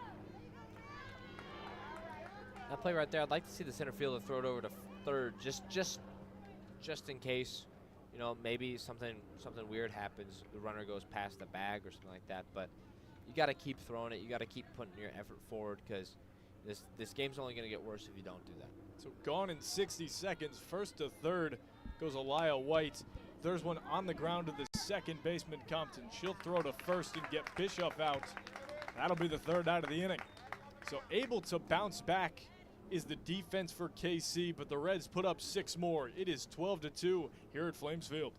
That play right there, I'd like to see the center fielder throw it over to third, just in case, you know, maybe something weird happens. The runner goes past the bag or something like that. But you got to keep throwing it. You got to keep putting your effort forward, because this game's only going to get worse if you don't do that. So gone in 60 seconds. First to third goes Elia White. There's one on the ground to the second baseman, Compton. She'll throw to first and get Bischoff out. That'll be the third out of the inning. So able to bounce back is the defense for KC, but the Reds put up 6 more. It is 12-2 here at Flames Field.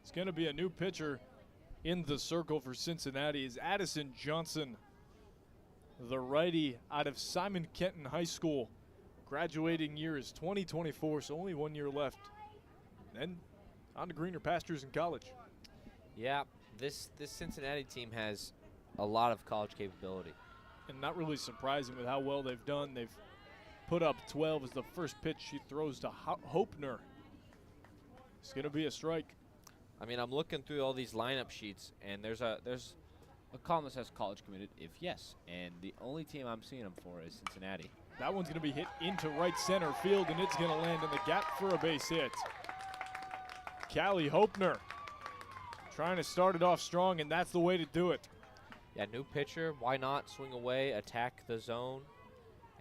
It's going to be a new pitcher in the circle for Cincinnati is Addison Johnson, the righty out of Simon Kenton High School. Graduating year is 2024, so only 1 year left. Then on to greener pastures in college. Yeah, this Cincinnati team has a lot of college capability. And not really surprising with how well they've done. They've put up 12 as the first pitch she throws to Hopner. It's going to be a strike. I mean, I'm looking through all these lineup sheets, and there's a column that says college committed if yes, and the only team I'm seeing them for is Cincinnati. That one's going to be hit into right center field, and it's going to land in the gap for a base hit. Callie Hopner trying to start it off strong, and that's the way to do it. Yeah, new pitcher. Why not swing away, attack the zone,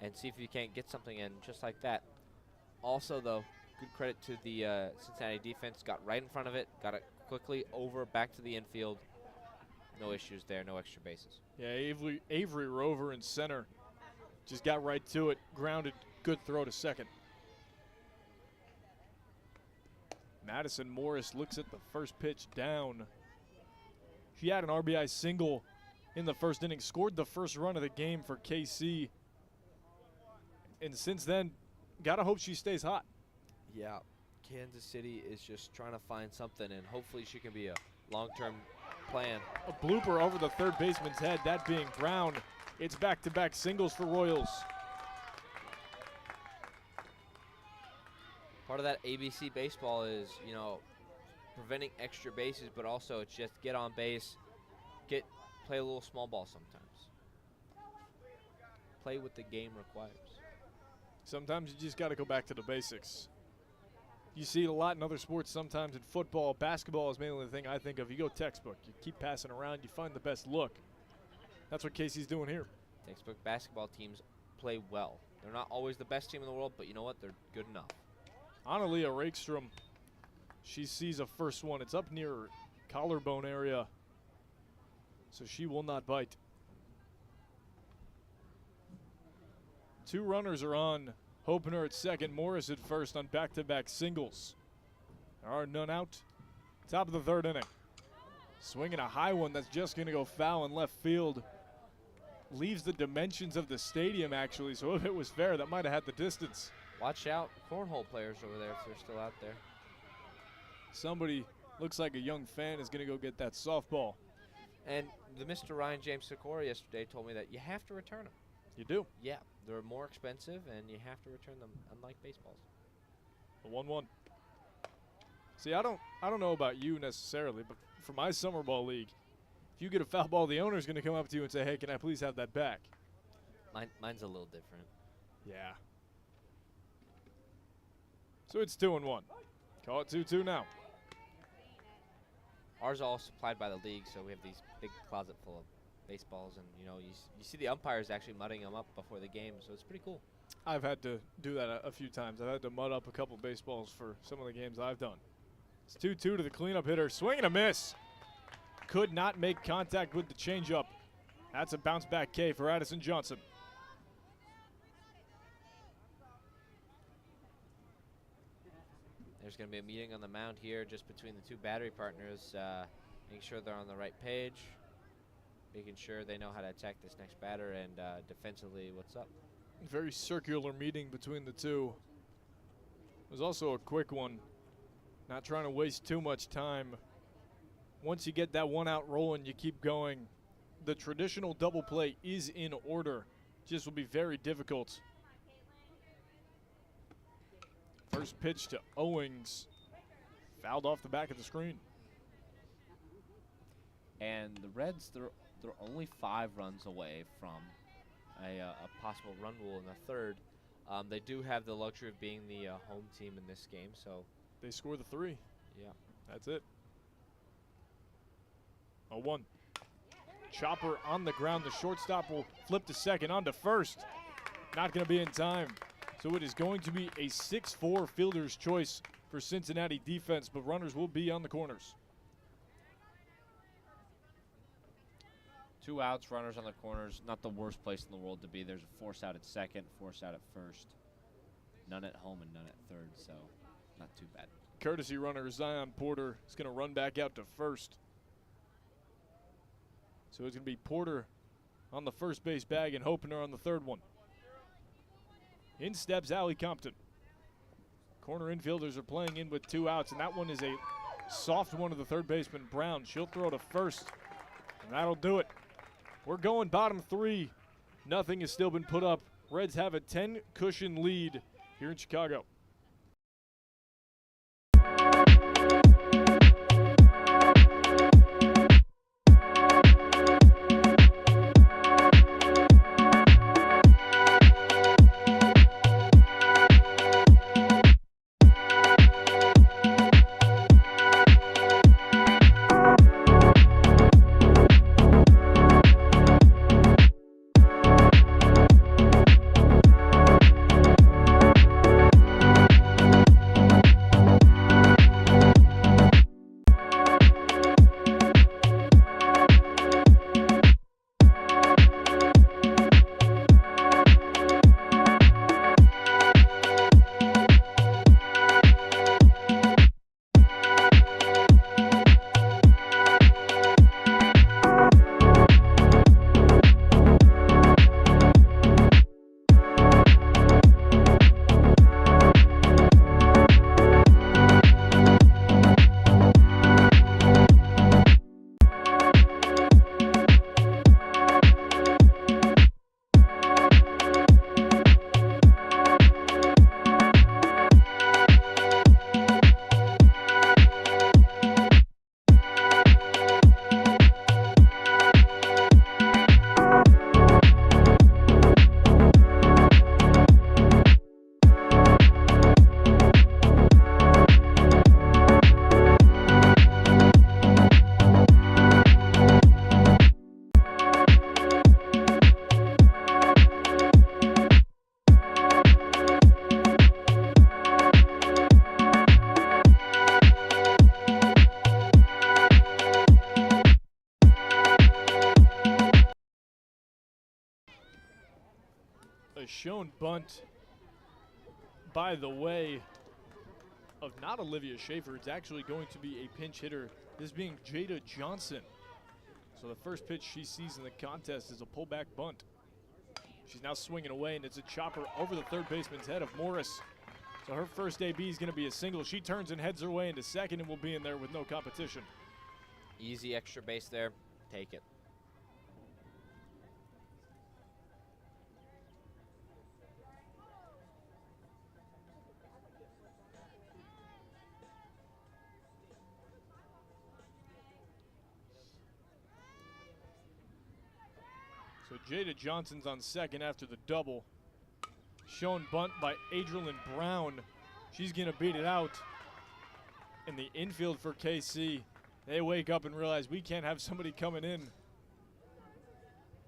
and see if you can't get something in just like that. Also, though, good credit to the Cincinnati defense. Got right in front of it, got it quickly over, back to the infield. No issues there, no extra bases. Yeah, Avery Rover in center just got right to it, grounded, good throw to second. Madison Morris looks at the first pitch down. She had an RBI single in the first inning, scored the first run of the game for KC. And since then, gotta hope she stays hot. Yeah, Kansas City is just trying to find something, and hopefully she can be a long-term plan. A blooper over the third baseman's head, that being Brown. It's back-to-back singles for Royals. Part of that ABC baseball is, you know, preventing extra bases, but also it's just get on base, play a little small ball sometimes. Play what the game requires. Sometimes you just got to go back to the basics. You see it a lot in other sports sometimes in football. Basketball is mainly the thing I think of. You go textbook. You keep passing around. You find the best look. That's what Casey's doing here. Textbook basketball teams play well. They're not always the best team in the world, but you know what? They're good enough. Analia Rakestrom, she sees a first one. It's up near her collarbone area, so she will not bite. Two runners are on. Hopner at second, Morris at first on back-to-back singles. There are none out. Top of the third inning. Swinging a high one that's just going to go foul in left field. Leaves the dimensions of the stadium, actually, so if it was fair, that might have had the distance. Watch out, cornhole players over there if they're still out there. Somebody, looks like a young fan, is going to go get that softball. And the Mr. Ryan James Sikora yesterday told me that you have to return them. You do? Yeah, they're more expensive, and you have to return them, unlike baseballs. A 1-1. See, I don't know about you necessarily, but for my summer ball league, if you get a foul ball, the owner's going to come up to you and say, hey, can I please have that back? Mine's a little different. Yeah. So it's 2-1. Call it 2-2 now. Ours are all supplied by the league, so we have these big closet full of baseballs, and you know, you see the umpires actually mudding them up before the game, so it's pretty cool. I've had to do that a few times. I've had to mud up a couple baseballs for some of the games I've done. It's 2-2 to the cleanup hitter. Swing and a miss. Could not make contact with the changeup. That's a bounce back K for Addison Johnson. There's going to be a meeting on the mound here just between the two battery partners, making sure they're on the right page, making sure they know how to attack this next batter, and defensively what's up. Very circular meeting between the two. It was also a quick one. Not trying to waste too much time. Once you get that one out rolling, you keep going. The traditional double play is in order. Just will be very difficult. First pitch to Owings. Fouled off the back of the screen. And the Reds, they're only 5 runs away from A possible run rule in the third. They do have the luxury of being the home team in this game, so. They score the 3. Yeah. That's it. 0-1. Chopper on the ground. The shortstop will flip to second, on to first. Not going to be in time. So it is going to be a 6-4 fielder's choice for Cincinnati defense, but runners will be on the corners. 2 outs, runners on the corners. Not the worst place in the world to be. There's a force out at second, force out at first. None at home and none at third, so not too bad. Courtesy runner Zion Porter is going to run back out to first. So it's going to be Porter on the first base bag and Hopener on the third one. In steps Allie Compton. Corner infielders are playing in with 2 outs, and that one is a soft one to the third baseman, Brown. She'll throw to first, and that'll do it. We're going bottom 3. Nothing has still been put up. Reds have a 10-cushion lead here in Chicago. A shown bunt by the way of not Olivia Schaefer. It's actually going to be a pinch hitter, this being Jada Johnson. So the first pitch she sees in the contest is a pullback bunt. She's now swinging away, and it's a chopper over the third baseman's head of Morris. So her first AB is going to be a single. She turns and heads her way into second and will be in there with no competition. Easy extra base there. Take it. So Jada Johnson's on second after the double. Shown bunt by Adrian Brown. She's going to beat it out. In the infield for KC, they wake up and realize we can't have somebody coming in.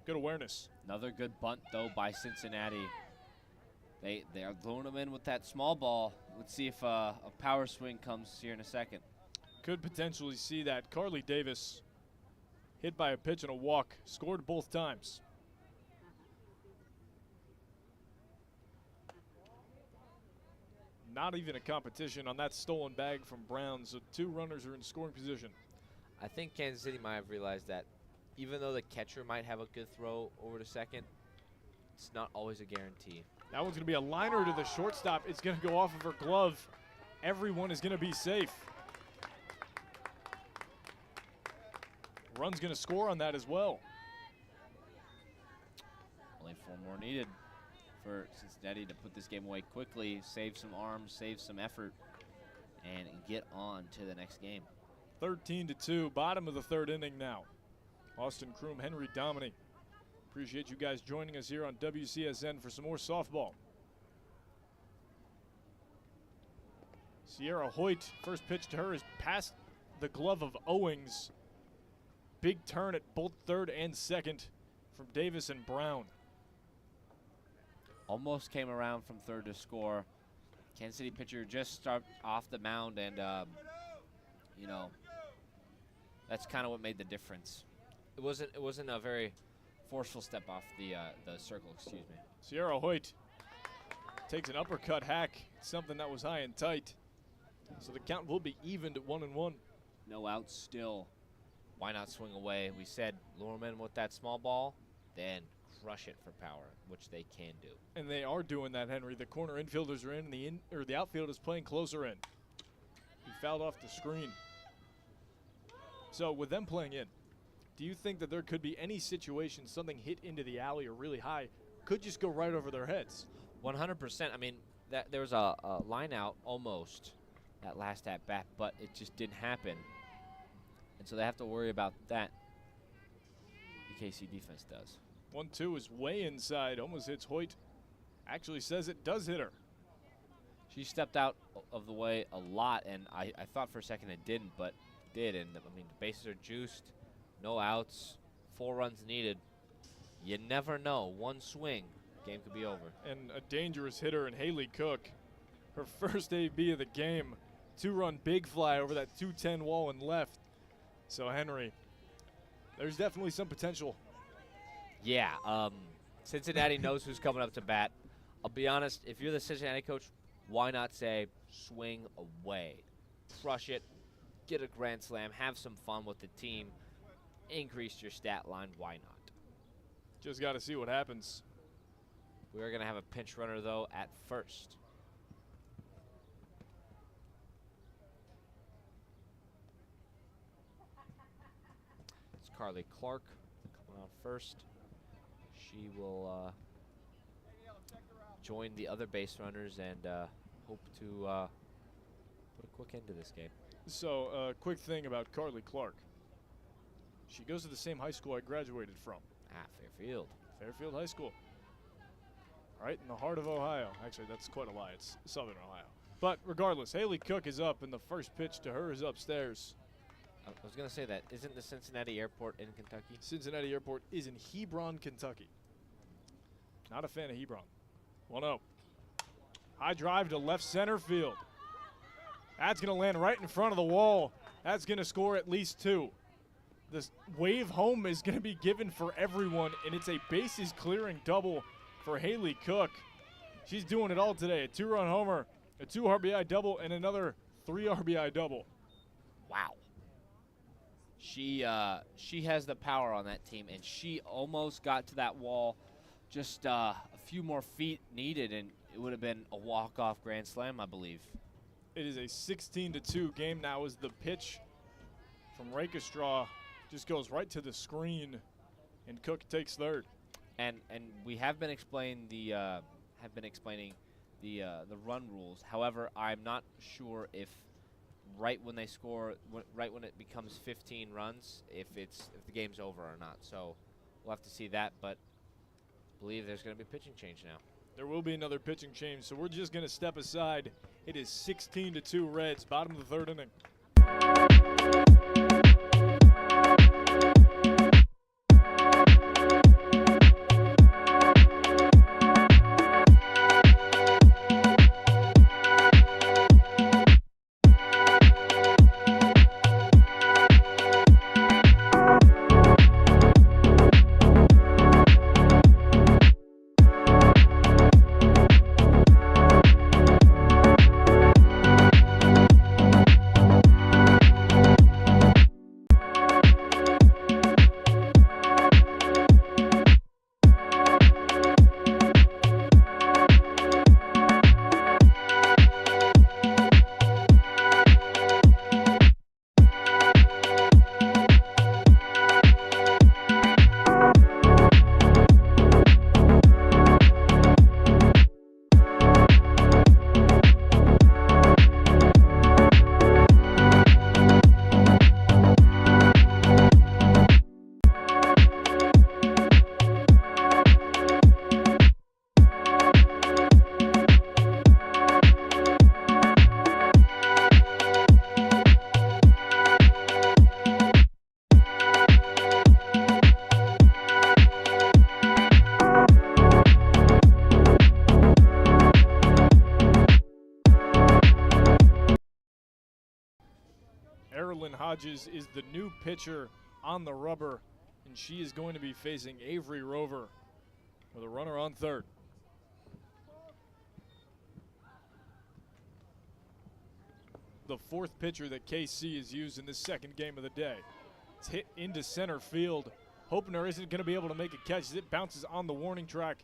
Good awareness. Another good bunt, though, by Cincinnati. They are throwing them in with that small ball. Let's see if a power swing comes here in a second. Could potentially see that. Carly Davis hit by a pitch and a walk. Scored both times. Not even a competition on that stolen bag from Brown, so 2 runners are in scoring position. I think Kansas City might have realized that even though the catcher might have a good throw over to second, it's not always a guarantee. That one's going to be a liner to the shortstop. It's going to go off of her glove. Everyone is going to be safe. Run's going to score on that as well. Only 4 more needed for Cincinnati to put this game away quickly, save some arms, save some effort, and get on to the next game. 13-2, bottom of the 3rd inning now. Austin Kroom, Henry Dominy. Appreciate you guys joining us here on WCSN for some more softball. Sierra Hoyt, first pitch to her is past the glove of Owings. Big turn at both third and second from Davis and Brown. Almost came around from third to score. Kansas City pitcher just started off the mound, and you know, that's kind of what made the difference. It wasn't a very Forceful step off the circle, excuse me. Sierra Hoyt takes an uppercut hack, something that was high and tight. So the count will be evened at 1-1. No outs still. Why not swing away? We said lure 'em in with that small ball, then crush it for power, which they can do. And they are doing that, Henry. The corner infielders are in, and the outfield is playing closer in. He fouled off the screen. So with them playing in, do you think that there could be any situation something hit into the alley or really high could just go right over their heads? 100%. I mean, there was a line out almost that last at bat, but it just didn't happen. And so they have to worry about that. The KC defense does. 1-2 is way inside, almost hits Hoyt. Actually says it does hit her. She stepped out of the way a lot, and I thought for a second it didn't, but it did. And I mean, the bases are juiced, no outs, 4 runs needed. You never know. One swing, game could be over. And a dangerous hitter in Haley Cook. Her first AB of the game. 2-run big fly over that 210 wall and left. So Henry, there's definitely some potential. Yeah, Cincinnati knows who's coming up to bat. I'll be honest, if you're the Cincinnati coach, why not say swing away? Crush it, get a grand slam, have some fun with the team, increase your stat line, why not? Just got to see what happens. We're going to have a pinch runner, though, at first. It's Carly Clark coming on first. She will join the other base runners and hope to put a quick end to this game. So, quick thing about Carly Clark. She goes to the same high school I graduated from. Fairfield. Fairfield High School. Right in the heart of Ohio. Actually, that's quite a lie. It's Southern Ohio. But regardless, Haley Cook is up, and the first pitch to her is upstairs. I was going to say that. Isn't the Cincinnati Airport in Kentucky? Cincinnati Airport is in Hebron, Kentucky. Not a fan of Hebron. 1-0. High drive to left center field. That's going to land right in front of the wall. That's going to score at least 2. This wave home is going to be given for everyone, and it's a bases clearing double for Haley Cook. She's doing it all today. A 2-run homer, a 2 RBI double, and another 3 RBI double. Wow. She has the power on that team, and she almost got to that wall. Just a few more feet needed, and it would have been a walk-off grand slam, I believe. It is a 16-2 game now as the pitch from Rakestraw just goes right to the screen, and Cook takes third. And we have been explaining the run rules. However, I'm not sure if right when they score, right when it becomes 15 runs, if the game's over or not. So we'll have to see that. But I believe there's going to be a pitching change now. There will be another pitching change, so we're just going to step aside. It is 16-2 Reds, bottom of the 3rd inning. Hodges is the new pitcher on the rubber, and she is going to be facing Avery Rover with a runner on third. the fourth pitcher that KC has used in this second game of the day. It's hit into center field. Hopner isn't going to be able to make a catch as it bounces on the warning track.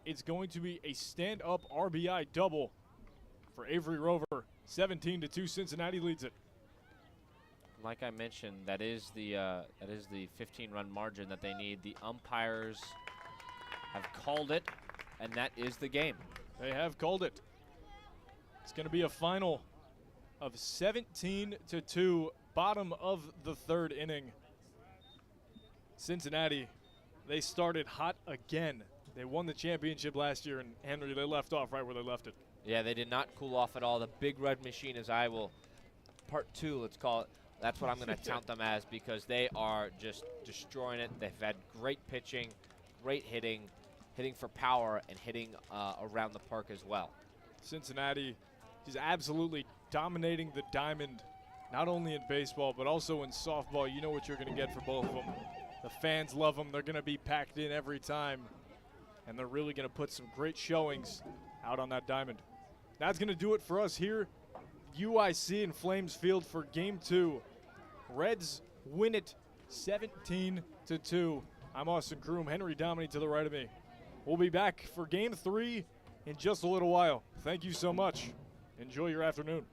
It's going to be a stand-up RBI double for Avery Rover. 17-2, Cincinnati leads it. Like I mentioned, that is the 15-run margin that they need. The umpires have called it, and that is the game. They have called it. It's going to be a final of 17-2, bottom of the third inning. Cincinnati, they started hot again. They won the championship last year, and Henry, they left off right where they left it. Yeah, they did not cool off at all. The Big Red Machine, as I will, part two, let's call it. That's what I'm going to count them as, because they are just destroying it. They've had great pitching, great hitting for power, and hitting around the park as well. Cincinnati is absolutely dominating the diamond, not only in baseball, but also in softball. You know what you're going to get for both of them. The fans love them. They're going to be packed in every time, and they're really going to put some great showings out on that diamond. That's going to do it for us here, UIC in Flames Field for Game 2. Reds win it 17-2. I'm Austin Kroom, Henry Dominy to the right of me. We'll be back for Game 3 in just a little while. Thank you so much. Enjoy your afternoon.